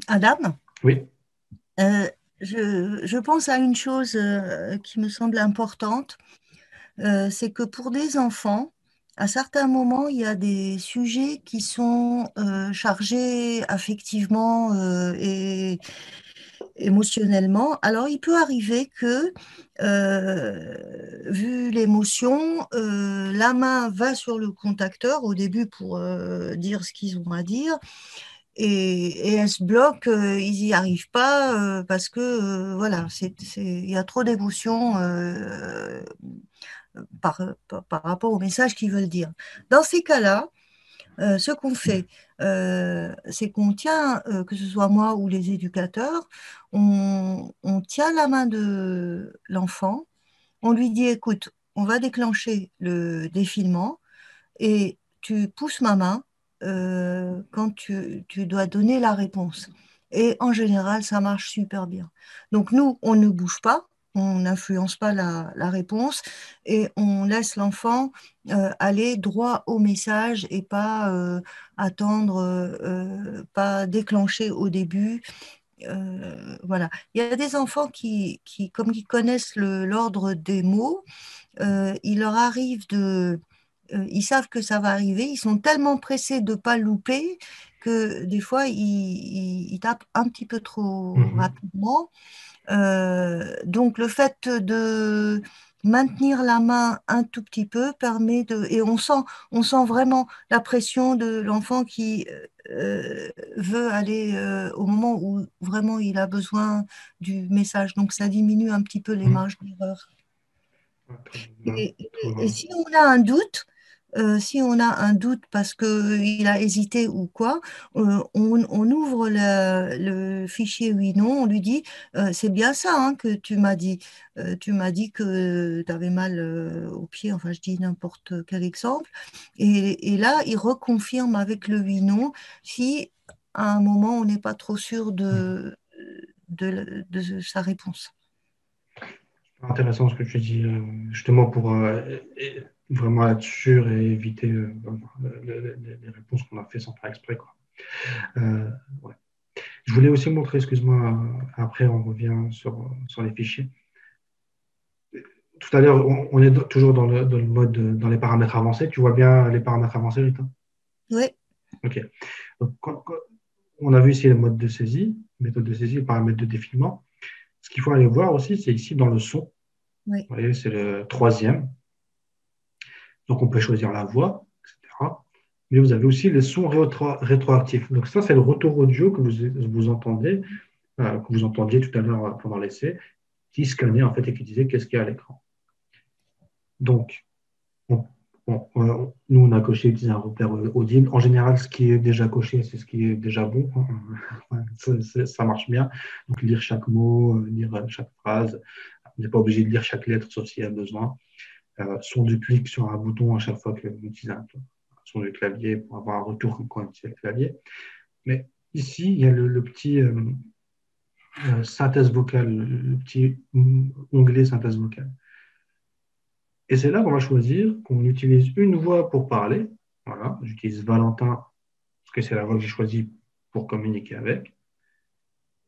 Adam, oui. Je pense à une chose qui me semble importante, c'est que pour des enfants, à certains moments, il y a des sujets qui sont chargés affectivement et émotionnellement. Alors, il peut arriver que, vu l'émotion, la main va sur le contacteur au début pour dire ce qu'ils ont à dire. Et elles se bloquent, ils n'y arrivent pas parce que voilà, il y a trop d'émotions par rapport au message qu'ils veulent dire. Dans ces cas-là, ce qu'on fait, c'est qu'on tient, que ce soit moi ou les éducateurs, on tient la main de l'enfant, on lui dit, écoute, on va déclencher le défilement et tu pousses ma main quand tu dois donner la réponse. Et en général, ça marche super bien. Donc nous, on ne bouge pas, on n'influence pas la réponse et on laisse l'enfant aller droit au message et pas attendre, pas déclencher au début. Voilà. Il y a des enfants comme ils connaissent l'ordre des mots, il leur arrive ils savent que ça va arriver, ils sont tellement pressés de ne pas louper que des fois, ils tapent un petit peu trop rapidement. Donc, le fait de maintenir la main un tout petit peu permet de... Et on sent vraiment la pression de l'enfant qui veut aller au moment où vraiment il a besoin du message. Donc, ça diminue un petit peu les marges d'erreur. Et si on a un doute, si on a un doute parce qu'il a hésité ou quoi, on ouvre le fichier oui-non, on lui dit c'est bien ça hein, que tu m'as dit. Tu m'as dit que tu avais mal au pied, enfin je dis n'importe quel exemple. Et là, il reconfirme avec le oui-non si à un moment on n'est pas trop sûr de sa réponse. Intéressant ce que tu dis, justement pour vraiment être sûr et éviter les réponses qu'on a fait sans faire exprès, quoi. Ouais. Je voulais aussi montrer, excuse-moi, après on revient sur les fichiers. Tout à l'heure, on est toujours dans le mode, dans les paramètres avancés. Tu vois bien les paramètres avancés, Rita? Oui, OK. Donc, on a vu ici le mode de saisie, méthode de saisie, le paramètre de défilement. Ce qu'il faut aller voir aussi, c'est ici dans le son. oui, Vous voyez, c'est le troisième. Donc, on peut choisir la voix, etc. Mais vous avez aussi les sons rétroactifs. Donc, ça, c'est le retour audio que vous entendez, que vous entendiez tout à l'heure pendant l'essai, qui scannait en fait et qui disait qu'est-ce qu'il y a à l'écran. Donc, on- nous, on a coché utiliser un repère audible. En général, ce qui est déjà coché, c'est ce qui est déjà bon. Ça marche bien. Donc, lire chaque mot, lire chaque phrase. On n'est pas obligé de lire chaque lettre, sauf s'il y a besoin. Son du clic sur un bouton à chaque fois que vous utilisez un son du clavier pour avoir un retour quand on utilise le clavier. Mais ici, il y a le petit synthèse vocale, le petit onglet synthèse vocale. Et c'est là qu'on va choisir qu'on utilise une voix pour parler. Voilà, j'utilise Valentin parce que c'est la voix que j'ai choisie pour communiquer avec.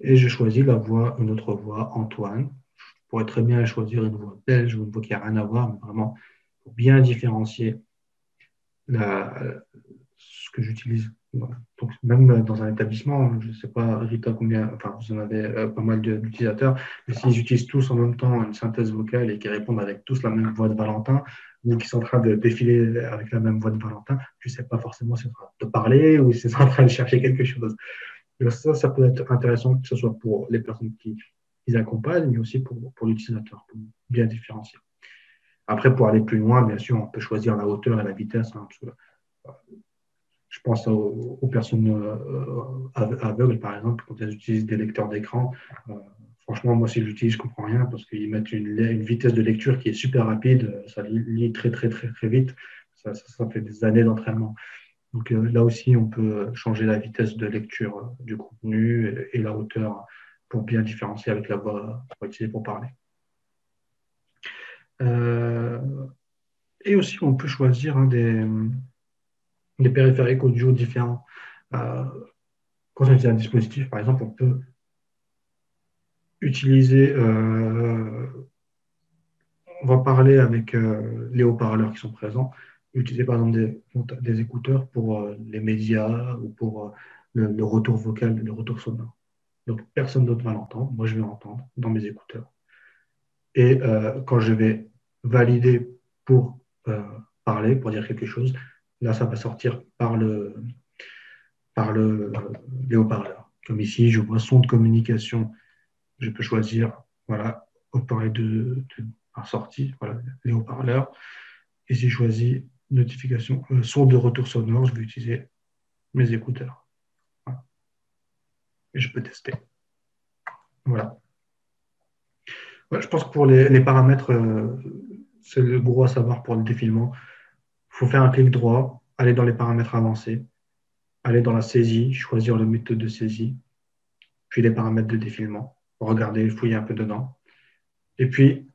Et je choisis une autre voix, Antoine. Je pourrais très bien choisir une voix belge ou une voix qui n'a rien à voir, mais vraiment pour bien différencier ce que j'utilise. Voilà. Donc, même dans un établissement, je ne sais pas, Rita, combien, enfin, vous en avez pas mal d'utilisateurs, mais s'ils utilisent tous en même temps une synthèse vocale et qu'ils répondent avec tous la même voix de Valentin, ou qu'ils sont en train de défiler avec la même voix de Valentin, je ne sais pas forcément si c'est en train de parler ou si c'est en train de chercher quelque chose. Et ça peut être intéressant, que ce soit pour les personnes qui accompagnent, mais aussi pour l'utilisateur, pour bien différencier. Après, pour aller plus loin, bien sûr, on peut choisir la hauteur et la vitesse. Hein, parce que, je pense aux personnes aveugles, par exemple, quand elles utilisent des lecteurs d'écran. Franchement, moi, si je l'utilise, je ne comprends rien parce qu'ils mettent une vitesse de lecture qui est super rapide. Ça lit très, très, très, très vite. Ça fait des années d'entraînement. Donc là aussi, on peut changer la vitesse de lecture du contenu et la hauteur pour bien différencier avec la voix qu'on va utiliser pour parler. Et aussi, on peut choisir des périphériques audio différents. Quand on utilise un dispositif, par exemple, on peut utiliser, on va parler avec les haut-parleurs qui sont présents, utiliser par exemple des écouteurs pour les médias ou pour le retour vocal, le retour sonore. Donc personne d'autre va l'entendre, moi je vais l'entendre dans mes écouteurs. Et quand je vais valider pour parler, pour dire quelque chose, là ça va sortir par les haut-parleurs. Comme ici, je vois son de communication, je peux choisir, voilà, haut-parleur par sortie, voilà, les haut-parleurs. Et si je choisis notification, son de retour sonore, je vais utiliser mes écouteurs. Voilà. Et je peux tester. Voilà. Ouais, je pense que pour les paramètres, c'est le gros à savoir pour le défilement. Il faut faire un clic droit, aller dans les paramètres avancés, aller dans la saisie, choisir la méthode de saisie, puis les paramètres de défilement, regarder, fouiller un peu dedans. Et puis,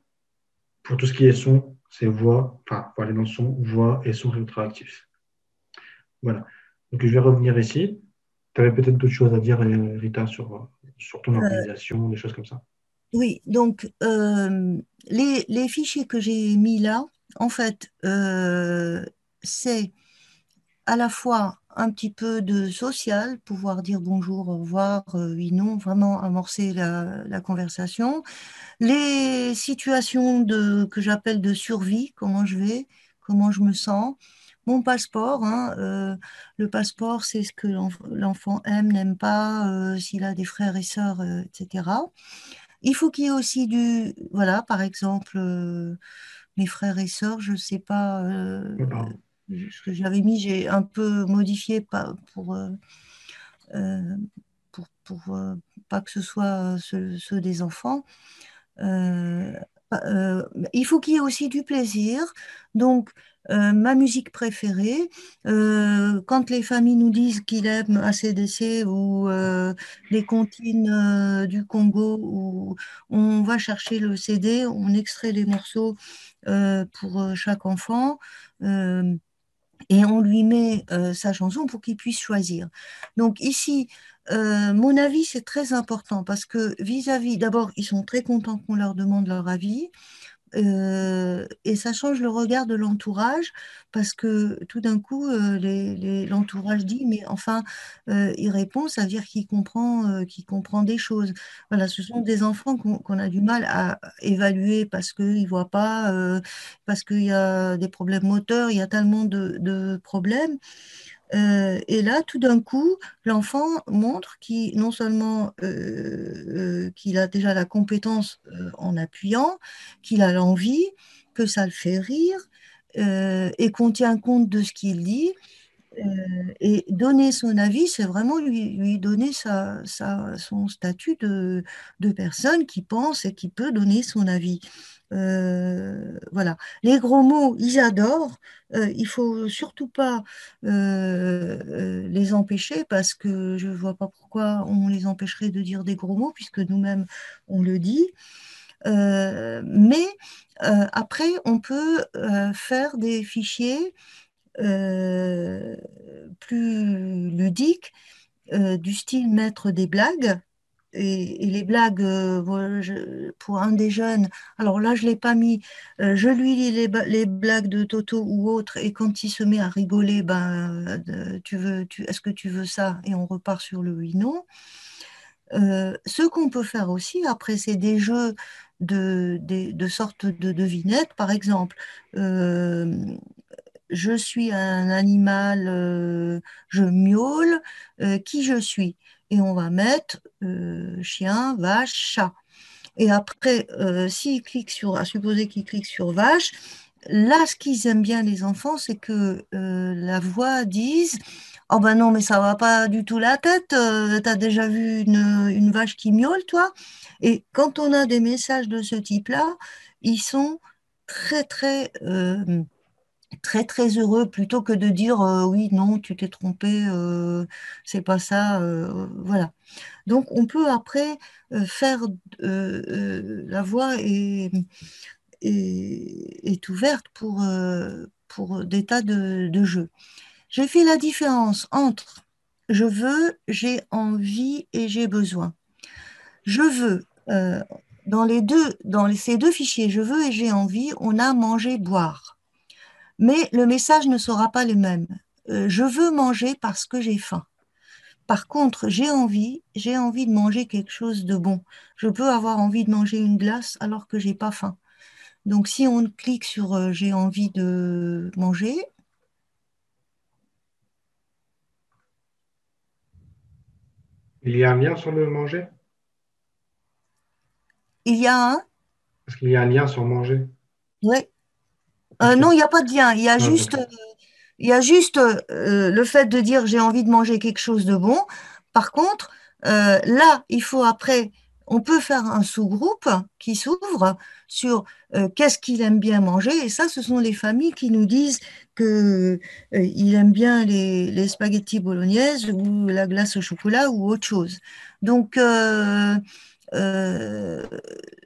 pour tout ce qui est son, c'est voix, enfin, il faut aller dans le son, voix et son rétroactif. Voilà. Donc, je vais revenir ici. Tu avais peut-être d'autres choses à dire, Rita, sur ton organisation, des choses comme ça. Oui, donc les fichiers que j'ai mis là, en fait, c'est à la fois un petit peu de social, pouvoir dire bonjour, au revoir, oui, non, vraiment amorcer la conversation. Les situations que j'appelle de survie, comment je vais, comment je me sens. Mon passeport, hein, le passeport, c'est ce que l'enfant aime, n'aime pas, s'il a des frères et sœurs, etc. Il faut qu'il y ait aussi voilà, par exemple, mes frères et sœurs, je ne sais pas, Mes parents. ce que j'avais mis, j'ai un peu modifié euh, pour pas que ce soit ceux des enfants. Euh, euh, il faut qu'il y ait aussi du plaisir. Donc, ma musique préférée, quand les familles nous disent qu'ils aiment AC/DC ou les comptines du Congo, où on va chercher le CD, on extrait les morceaux pour chaque enfant. euh, et on lui met sa chanson pour qu'il puisse choisir. Donc ici, mon avis, c'est très important parce que vis-à-vis, d'abord, ils sont très contents qu'on leur demande leur avis. Et ça change le regard de l'entourage parce que tout d'un coup, l'entourage dit, mais enfin, il répond, ça veut dire qu'il comprend des choses. Voilà, ce sont des enfants qu'on a du mal à évaluer parce qu'ils ne voient pas, parce qu'il y a des problèmes moteurs, il y a tellement de problèmes. Et là, tout d'un coup, l'enfant montre qu'il, non seulement qu'il a déjà la compétence en appuyant, qu'il a l'envie, que ça le fait rire, et qu'on tient compte de ce qu'il dit. Et donner son avis, c'est vraiment lui donner son statut de personne qui pense et qui peut donner son avis. Voilà. Les gros mots, ils adorent. Il faut surtout pas les empêcher parce que je ne vois pas pourquoi on les empêcherait de dire des gros mots puisque nous-mêmes on le dit. Mais après, on peut faire des fichiers euh, plus ludique, du style mettre des blagues. Et les blagues, voilà, pour un des jeunes, alors là, je ne l'ai pas mis, je lui lis les blagues de Toto ou autre, et quand il se met à rigoler, ben, est-ce que tu veux ça? Et on repart sur le oui, non. Ce qu'on peut faire aussi, après, c'est des jeux de sortes de devinettes, par exemple. Euh, je suis un animal, je miaule, qui je suis? Et on va mettre chien, vache, chat. Et après, à supposer qu'ils cliquent sur vache, là, ce qu'ils aiment bien, les enfants, c'est que la voix dise, oh ben non, mais ça va pas du tout la tête, t'as déjà vu une vache qui miaule, toi? Et quand on a des messages de ce type-là, ils sont très, très très très heureux plutôt que de dire oui, non, tu t'es trompé, c'est pas ça, voilà. Donc on peut après faire la voie est ouverte pour des tas de jeux. J'ai fait la différence entre je veux, j'ai envie et j'ai besoin. Je veux, ces deux fichiers, je veux et j'ai envie, on a manger, boire. Mais le message ne sera pas le même. Je veux manger parce que j'ai faim. Par contre, j'ai envie de manger quelque chose de bon. Je peux avoir envie de manger une glace alors que j'ai pas faim. Donc, si on clique sur j'ai envie de manger, Il y a un lien sur le manger? il y a un. Est-ce qu'il y a un lien sur manger? Ouais. Ok. Non, il n'y a pas de lien. Ah, d'accord. Il y a juste le fait de dire j'ai envie de manger quelque chose de bon. Par contre, là, il faut après, on peut faire un sous-groupe qui s'ouvre sur qu'est-ce qu'il aime bien manger. Et ça, ce sont les familles qui nous disent que il aime bien les spaghettis bolognaises ou la glace au chocolat ou autre chose. Donc, euh,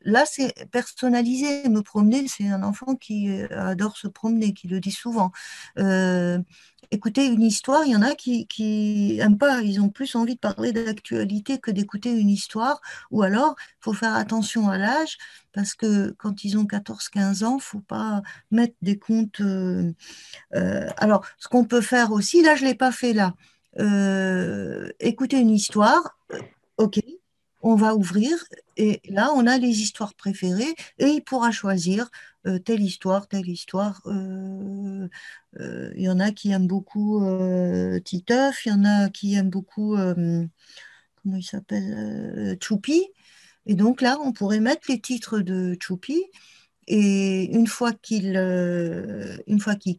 là, c'est personnalisé. Me promener, c'est un enfant qui adore se promener, qui le dit souvent. Euh, Écouter une histoire, il y en a qui n'aiment pas. Ils ont plus envie de parler d'actualité que d'écouter une histoire. Ou alors, il faut faire attention à l'âge, parce que quand ils ont 14 15 ans, il ne faut pas mettre des comptes. Alors, ce qu'on peut faire aussi, là, je ne l'ai pas fait là. Écouter une histoire, ok, on va ouvrir et là, on a les histoires préférées et il pourra choisir telle histoire, telle histoire. Il y en a qui aiment beaucoup Titeuf, il y en a qui aiment beaucoup, comment il s'appelle, Choupi. Et donc là, on pourrait mettre les titres de Choupi et une fois qu'il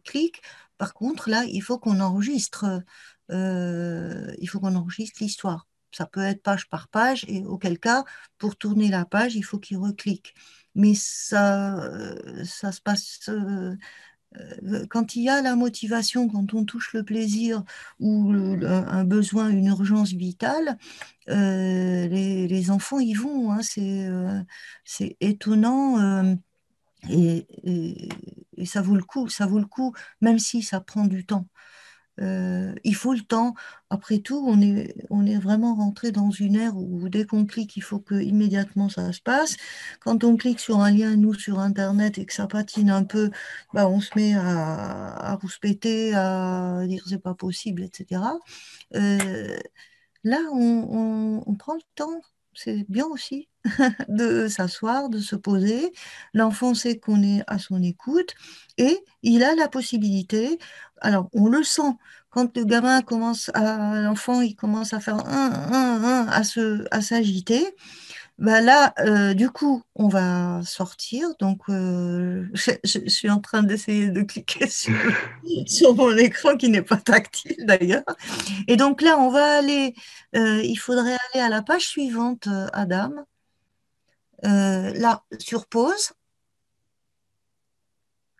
clique, Par contre, là, il faut qu'on enregistre, l'histoire. Ça peut être page par page, et auquel cas, pour tourner la page, il faut qu'il reclique. Mais ça se passe quand il y a la motivation, quand on touche le plaisir ou un besoin, une urgence vitale, les enfants y vont, hein. C'est étonnant. Et ça vaut le coup, même si ça prend du temps. Il faut le temps. Après tout, on est vraiment rentré dans une ère où dès qu'on clique, il faut que immédiatement ça se passe. Quand on clique sur un lien, nous, sur Internet, et que ça patine un peu, bah, on se met à rouspéter, à dire c'est pas possible, etc. Euh, Là, on prend le temps. C'est bien aussi de s'asseoir, de se poser. L'enfant sait qu'on est à son écoute et il a la possibilité. Alors, on le sent quand l'enfant, il commence à faire à s'agiter. Bah là, du coup, on va sortir. Donc, je suis en train d'essayer de cliquer sur mon écran qui n'est pas tactile d'ailleurs. Et donc là, il faudrait aller à la page suivante, Adam. Là, sur pause.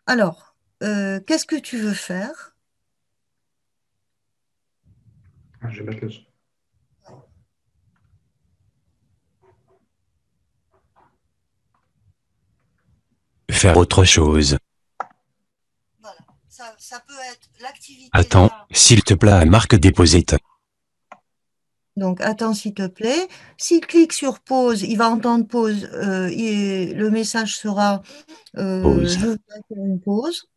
Alors, qu'est-ce que tu veux faire? Je vais mettre le son. Faire autre chose. Voilà. Ça peut être l'activité. Attends, s'il te plaît, marque déposée. Donc, attends, s'il te plaît. S'il clique sur pause, il va entendre pause. Le message sera Pause. je veux faire une pause.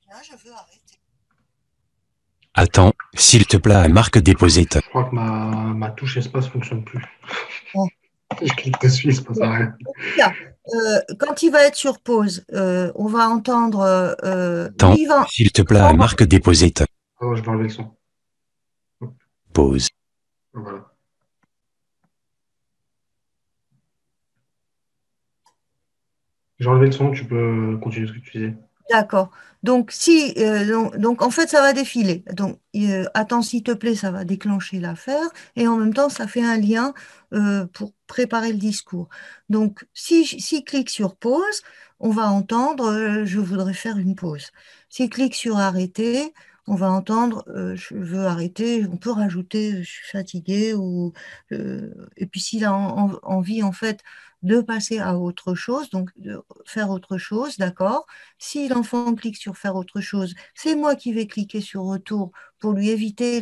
Là, je veux arrêter. Attends, s'il te plaît, marque déposée. Je crois que ma touche espace ne fonctionne plus. Oh. Si je clique dessus, il ne se passe rien. Là, quand il va être sur pause, on va entendre. Attends, s'il te plaît, marque déposée. Oh, je vais enlever le son. Pause. Voilà. J'ai enlevé le son, tu peux continuer ce que tu disais. D'accord. Donc, donc, en fait, ça va défiler. Donc, attends, s'il te plaît, ça va déclencher l'affaire. Et en même temps, ça fait un lien pour préparer le discours. Donc, s'il clique sur pause, on va entendre je voudrais faire une pause. S'il clique sur arrêter, on va entendre je veux arrêter. On peut rajouter je suis fatigué. Et puis, s'il a envie, en fait, de passer à autre chose, donc de faire autre chose, d'accord? Si l'enfant clique sur faire autre chose, c'est moi qui vais cliquer sur retour pour lui éviter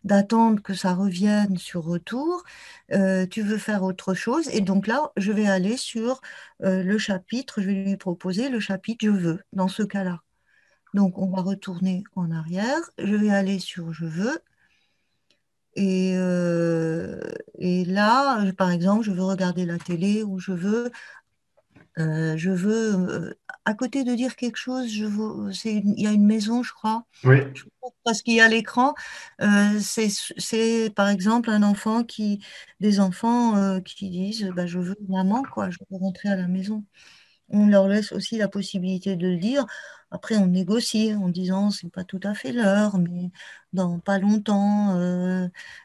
d'attendre que ça revienne sur retour. Tu veux faire autre chose. Et donc là, je vais aller sur le chapitre, je vais lui proposer le chapitre je veux dans ce cas-là. Donc on va retourner en arrière. Je vais aller sur je veux. Et là, par exemple, je veux regarder la télé ou à côté de dire quelque chose, il y a une maison, je crois, Oui. parce qu'il y a l'écran. C'est par exemple des enfants qui disent bah, je veux maman, quoi, je veux rentrer à la maison. On leur laisse aussi la possibilité de le dire. Après, on négocie en disant c'est pas tout à fait l'heure, mais dans pas longtemps.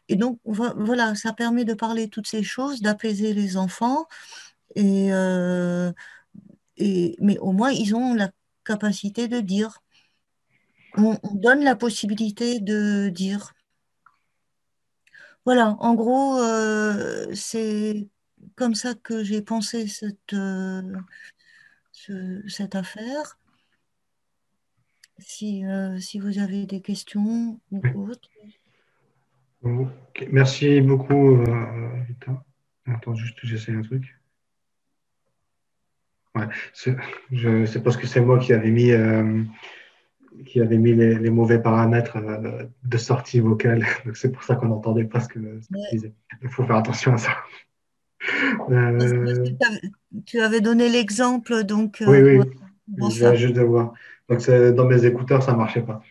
Et donc, voilà, ça permet de parler de toutes ces choses, d'apaiser les enfants. Et, mais au moins, ils ont la capacité de dire. On donne la possibilité de dire. Voilà, en gros, c'est comme ça que j'ai pensé cette affaire. Si vous avez des questions ou Oui. autres. Okay. Merci beaucoup, Rita. Attends, juste, j'essaie un truc. Ouais, c'est parce que c'est moi qui avais mis les mauvais paramètres de sortie vocale. Donc c'est pour ça qu'on n'entendait pas ce que tu disais. Il faut faire attention à ça. Parce que tu avais donné l'exemple, donc Oui, oui, bon, je viens juste de voir. Donc dans mes écouteurs, ça ne marchait pas.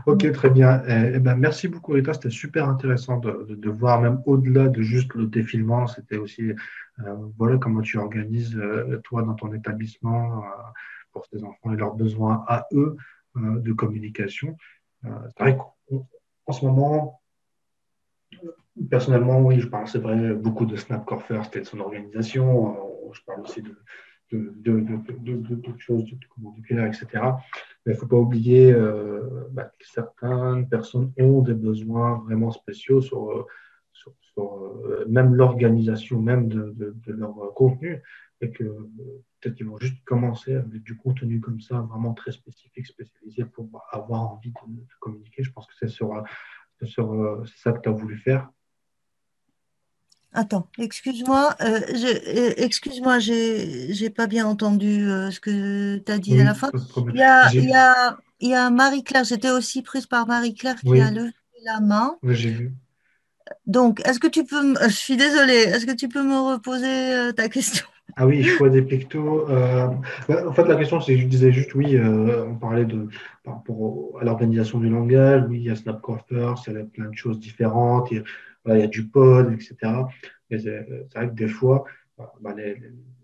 Ok, très bien. Ben, merci beaucoup, Rita. C'était super intéressant de voir, même au-delà de juste le défilement, c'était aussi voilà comment tu organises toi dans ton établissement pour ces enfants et leurs besoins à eux de communication. C'est vrai qu'en ce moment, personnellement, oui, je parle, c'est vrai, beaucoup de Snapcore First et de son organisation. Je parle aussi d'autres choses, de comment nucléaire, etc. Mais il ne faut pas oublier que certaines personnes ont des besoins vraiment spéciaux sur même l'organisation même de leur contenu et que peut-être qu'ils vont juste commencer avec du contenu comme ça, vraiment très spécifique, spécialisé pour avoir envie de communiquer. Je pense que c'est ça que tu as voulu faire. Attends, excuse-moi, j'ai pas bien entendu ce que tu as dit à Oui, la fin. pas de problème. Il y a Marie-Claire, j'étais aussi prise par Marie-Claire qui a Oui, levé la main. oui, j'ai vu. Donc, est-ce que tu peux je suis désolée, est-ce que tu peux me reposer ta question? Ah oui, choix des pictos. En fait, la question, c'est, je disais juste, oui, on parlait par rapport à l'organisation du langage. Oui, il y a Snapcore First, il y a plein de choses différentes. Voilà, il y a du pod, etc. Mais c'est vrai que des fois, les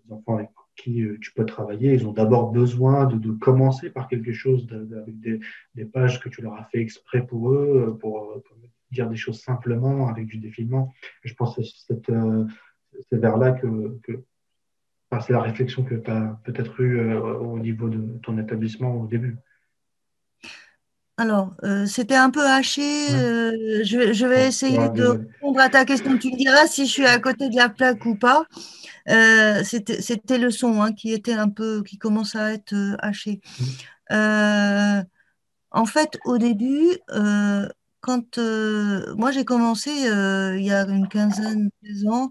enfants avec qui tu peux travailler, ils ont d'abord besoin de commencer par quelque chose, avec des pages que tu leur as fait exprès pour eux, pour dire des choses simplement, avec du défilement. Et je pense que c'est vers là c'est la réflexion que tu as peut-être eue au niveau de ton établissement au début. Alors, c'était un peu haché. Ouais. Je vais Bon, essayer ouais, de désolé. répondre à ta question. Tu me diras si je suis à côté de la plaque ou pas. C'était le son hein, qui était un peu, qui commence à être haché. Mm. Euh, En fait, au début, quand moi j'ai commencé il y a une quinzaine de ans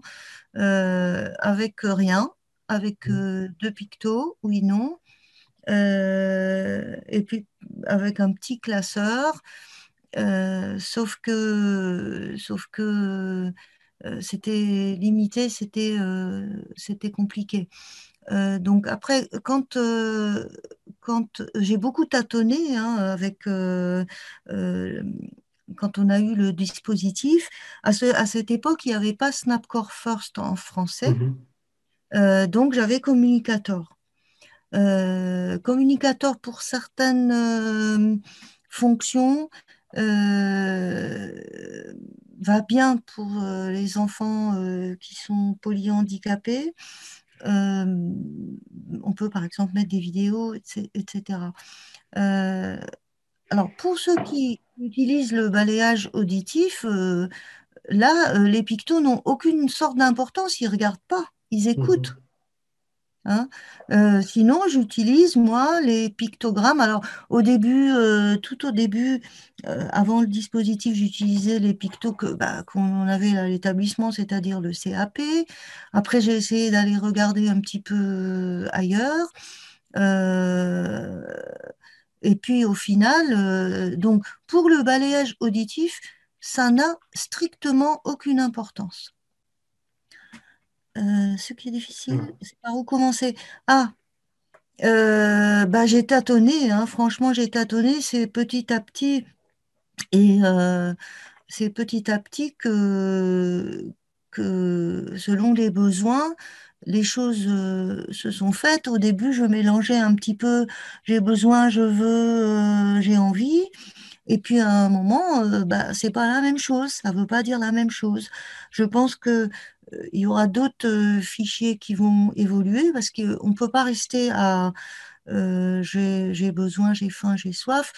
avec rien, avec Mm. deux pictos, oui, non, et puis avec un petit classeur, sauf que c'était limité, c'était compliqué. Donc après, quand j'ai beaucoup tâtonné hein, avec euh, quand on a eu le dispositif, à cette époque, il n'y avait pas Snapcore First en français, Mhm. donc j'avais Communicator. Communicator pour certaines fonctions euh, va bien pour les enfants qui sont polyhandicapés. Euh, on peut par exemple mettre des vidéos, etc. Euh, alors pour ceux qui utilisent le balayage auditif, là, les pictos n'ont aucune sorte d'importance, ils ne regardent pas, ils écoutent. Mhm. Hein. Sinon, j'utilise moi les pictogrammes. Alors, au début, tout au début, avant le dispositif, j'utilisais les pictos qu'on avait à l'établissement, c'est-à-dire le CAP. Après, j'ai essayé d'aller regarder un petit peu ailleurs. Euh, et puis, au final, donc, pour le balayage auditif, ça n'a strictement aucune importance. Ce qui est difficile, Ouais. c'est par où commencer. Ah, j'ai tâtonné, hein, franchement, j'ai tâtonné. Et c'est petit à petit que selon les besoins, les choses se sont faites. Au début, je mélangeais un petit peu, j'ai besoin, je veux, j'ai envie. Et puis à un moment, c'est pas la même chose, ça veut pas dire la même chose. Je pense que il y aura d'autres fichiers qui vont évoluer parce qu'on ne peut pas rester à j'ai besoin, j'ai faim, j'ai soif.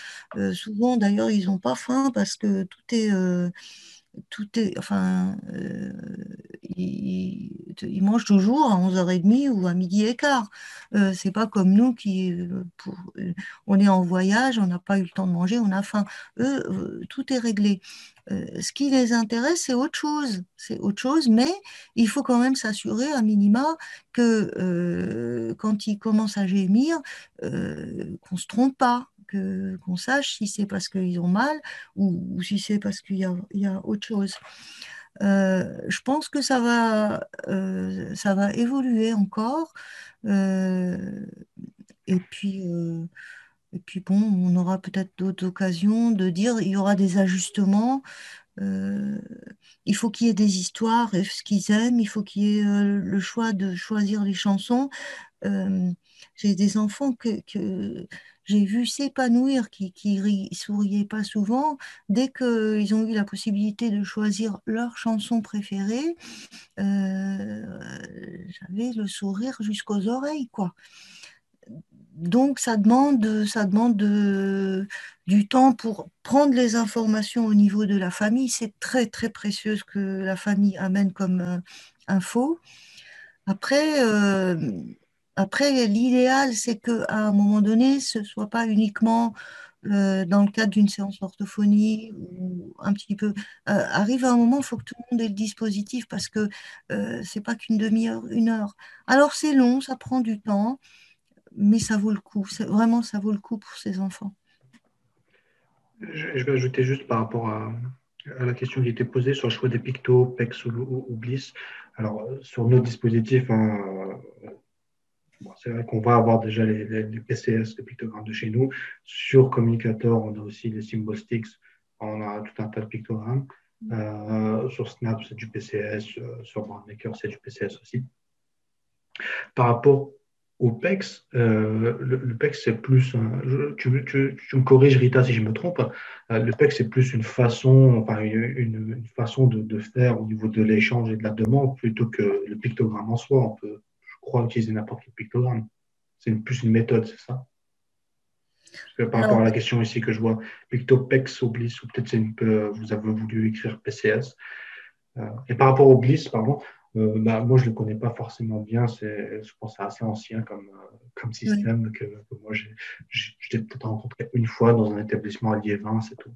Souvent, d'ailleurs, ils n'ont pas faim parce que enfin, ils mangent toujours à 11h30 ou à midi et quart. C'est pas comme nous on est en voyage, on n'a pas eu le temps de manger, on a faim. Eux, tout est réglé. Ce qui les intéresse, c'est autre chose, mais il faut quand même s'assurer à minima que quand ils commencent à gémir, qu'on ne se trompe pas, qu'on sache si c'est parce qu'ils ont mal ou si c'est parce il y a autre chose. Je pense que ça va évoluer encore. Euh, et puis, euh, et puis bon, on aura peut-être d'autres occasions de dire il y aura des ajustements. Euh, il faut qu'il y ait des histoires, et ce qu'ils aiment. Il faut qu'il y ait le choix de choisir les chansons. Euh, J'ai des enfants que j'ai vu s'épanouir, qui souriaient pas souvent. Dès qu'ils ont eu la possibilité de choisir leur chanson préférée, j'avais le sourire jusqu'aux oreilles, quoi. Donc, ça demande du temps pour prendre les informations au niveau de la famille. C'est très, très précieux ce que la famille amène comme info. Après, l'idéal, c'est qu'à un moment donné, ce ne soit pas uniquement dans le cadre d'une séance d'orthophonie ou un petit peu. Arrive à un moment, il faut que tout le monde ait le dispositif parce que c'est pas qu'une demi-heure, une heure. Alors c'est long, ça prend du temps, mais ça vaut le coup. Vraiment, ça vaut le coup pour ces enfants. Je vais ajouter juste par rapport à la question qui était posée sur le choix des pictos, PEX ou Bliss. Alors, sur nos dispositifs, hein, bon, c'est vrai qu'on va avoir déjà les PCS, les pictogrammes de chez nous. Sur Communicator, on a aussi les Symbol Sticks. On a tout un tas de pictogrammes. Sur Snap, c'est du PCS. Sur BrandMaker, c'est du PCS aussi. Par rapport au PEX, le PEX, c'est plus, tu me corriges, Rita, si je me trompe, le PEX, c'est plus une façon, enfin, une façon de faire au niveau de l'échange et de la demande plutôt que le pictogramme en soi. On peut, je crois, utiliser n'importe quel pictogramme. C'est plus une méthode, c'est ça? Parce que par rapport Alors, à la question ici que je vois, PictoPEX ou Bliss, ou peut-être vous avez voulu écrire PCS. Et par rapport au Bliss, pardon, moi, je ne le connais pas forcément bien. Je pense que c'est assez ancien comme oui. système que moi, je l'ai peut-être rencontré une fois dans un établissement à Liévin, c'est tout.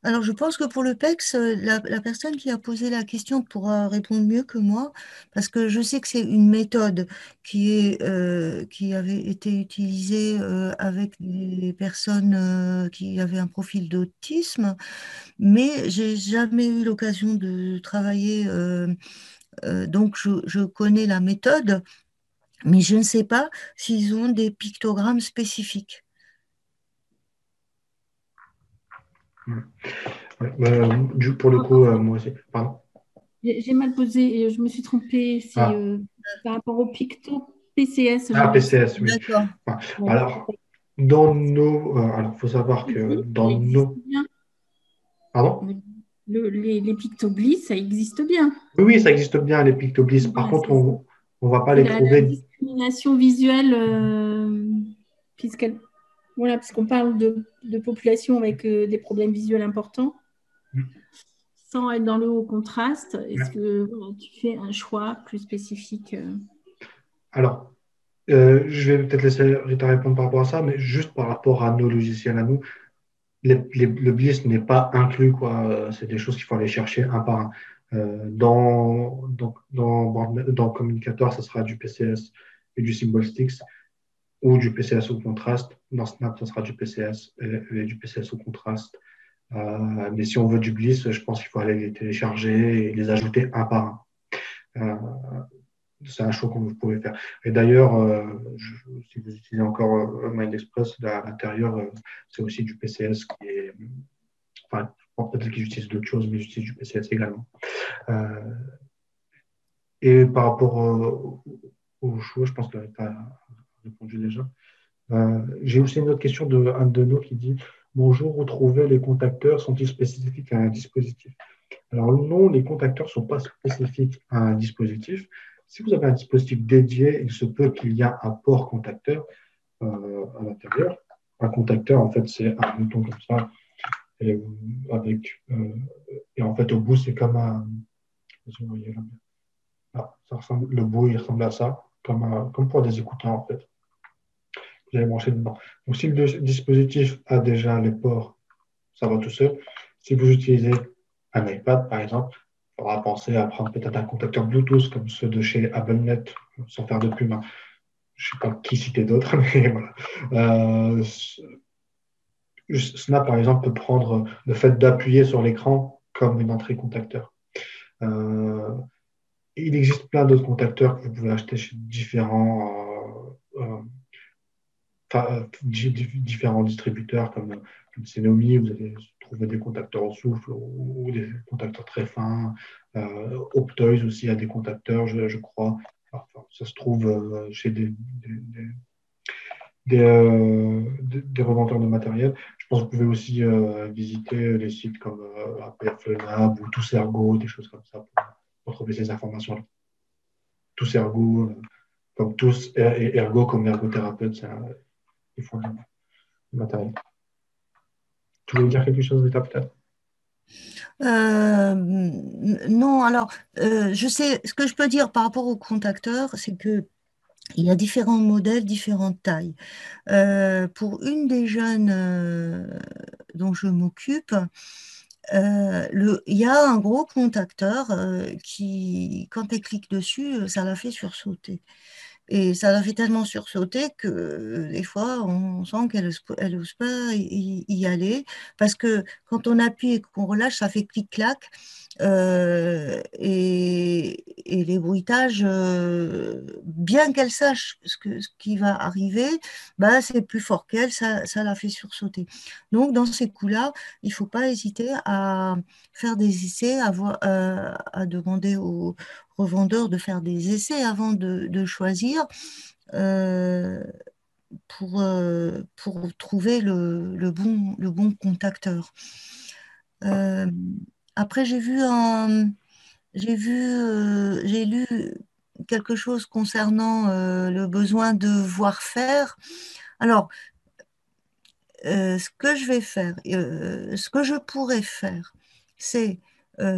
Alors, je pense que pour le PEX, la personne qui a posé la question pourra répondre mieux que moi, parce que je sais que c'est une méthode qui avait été utilisée avec des personnes qui avaient un profil d'autisme, mais j'ai jamais eu l'occasion de travailler. Donc, je connais la méthode, mais je ne sais pas s'ils ont des pictogrammes spécifiques. Ouais. Ouais, pour le coup, moi aussi. Pardon. J'ai mal posé et je me suis trompée. C'est Ah, par rapport au picto PCS, ah, j'avais dit. PCS, oui. D'accord. Enfin, Ouais. alors, alors, faut savoir que Ça dans existe nos. bien. Pardon? Les pictoglis, ça existe bien. Oui, oui, ça existe bien, les Pictobliss. Par Voilà, contre, c'est on ne va pas c'est les la trouver. discrimination visuelle, puisqu'elle, voilà, puisqu'on parle de population avec des problèmes visuels importants, sans être dans le haut contraste. Est-ce Ouais. que voilà, tu fais un choix plus spécifique Alors, je vais peut-être laisser Rita répondre par rapport à ça, mais juste par rapport à nos logiciels à nous, le BLIS n'est pas inclus, quoi. C'est des choses qu'il faut aller chercher un par un. Dans Communicator, ça sera du PCS et du Symbol Sticks ou du PCS au contraste. Dans Snap, ça sera du PCS et du PCS au contraste. Mais si on veut du BLIS, je pense qu'il faut aller les télécharger et les ajouter un par un. Euh, c'est un choix que vous pouvez faire. Et d'ailleurs, si vous utilisez encore MindExpress, à l'intérieur, c'est aussi du PCS qui est. Enfin, peut-être qu'ils utilisent d'autres choses, mais j'utilise du PCS également. Euh, et par rapport au choix, je pense que tu as répondu déjà. J'ai aussi une autre question un de nous qui dit bonjour, retrouver les contacteurs sont-ils spécifiques à un dispositif? Alors non, les contacteurs ne sont pas spécifiques à un dispositif. Si vous avez un dispositif dédié, il se peut qu'il y ait un port contacteur à l'intérieur. Un contacteur, en fait, c'est un bouton comme ça. Et, et en fait, au bout, c'est comme un. Vous voyez là. Ah, le bout, il ressemble à ça, comme pour des écouteurs, en fait. Vous allez brancher dedans. Donc, si le dispositif a déjà les ports, ça va tout seul. Si vous utilisez un iPad, par exemple, il faudra penser à prendre peut-être un contacteur Bluetooth comme ceux de chez AbbleNet, sans faire de pub. Je ne sais pas qui citer d'autres, mais voilà. Snap, par exemple, peut prendre le fait d'appuyer sur l'écran comme une entrée contacteur. Euh, il existe plein d'autres contacteurs que vous pouvez acheter chez différents distributeurs comme Xenomi. Vous allez trouver des contacteurs au souffle ou des contacteurs très fins. Optoys aussi a des contacteurs, je crois. Enfin, ça se trouve chez des revendeurs de matériel. Je pense que vous pouvez aussi visiter les sites comme APF Lab ou TousErgo, des choses comme ça pour trouver ces informations-là. TousErgo, comme tous, et Ergo comme ergothérapeute, ils font du matériel. Tu voulais dire quelque chose, Rita, peut-être? Non, alors, je sais, ce que je peux dire par rapport aux contacteurs, c'est que il y a différents modèles, différentes tailles. Pour une des jeunes dont je m'occupe, il y a un gros contacteur qui, quand elle clique dessus, ça la fait sursauter. Et ça l'a fait tellement sursauter que des fois, on sent qu'elle n'ose pas y aller. Parce que quand on appuie et qu'on relâche, ça fait clic-clac. Et les bruitages, bien qu'elle sache ce qui va arriver, bah, c'est plus fort qu'elle, ça la fait sursauter. Donc, dans ces coups-là, il ne faut pas hésiter à faire des essais, à demander aux revendeurs de faire des essais avant de choisir euh, pour trouver le bon contacteur. Euh, Après, j'ai lu quelque chose concernant le besoin de voir faire. Alors, ce que je pourrais faire, c'est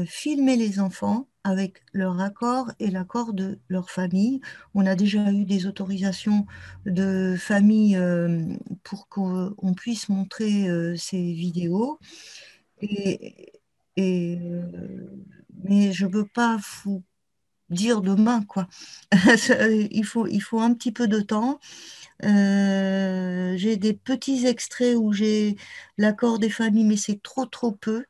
filmer les enfants avec leur accord et l'accord de leur famille. On a déjà eu des autorisations de famille pour qu'on puisse montrer ces vidéos. Et, et mais je ne peux pas vous dire demain, quoi. Il faut un petit peu de temps. J'ai des petits extraits où j'ai l'accord des familles, mais c'est trop peu,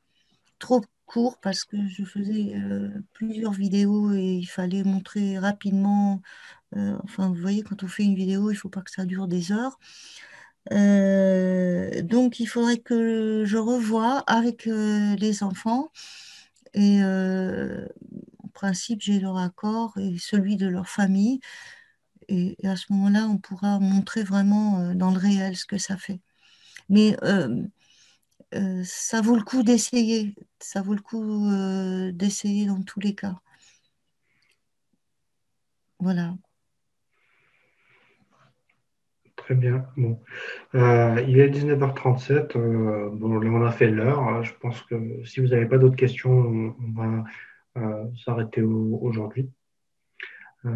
trop court parce que je faisais plusieurs vidéos et il fallait montrer rapidement. Enfin, vous voyez, quand on fait une vidéo, il ne faut pas que ça dure des heures. Donc, il faudrait que je revoie avec les enfants et en principe, j'ai leur accord et celui de leur famille. Et à ce moment-là, on pourra montrer vraiment dans le réel ce que ça fait. Mais ça vaut le coup d'essayer. Ça vaut le coup d'essayer dans tous les cas. Voilà. Très bien. Bon. Il est 19h37. Bon, là, on a fait l'heure. Je pense que si vous n'avez pas d'autres questions, on va s'arrêter aujourd'hui. Euh,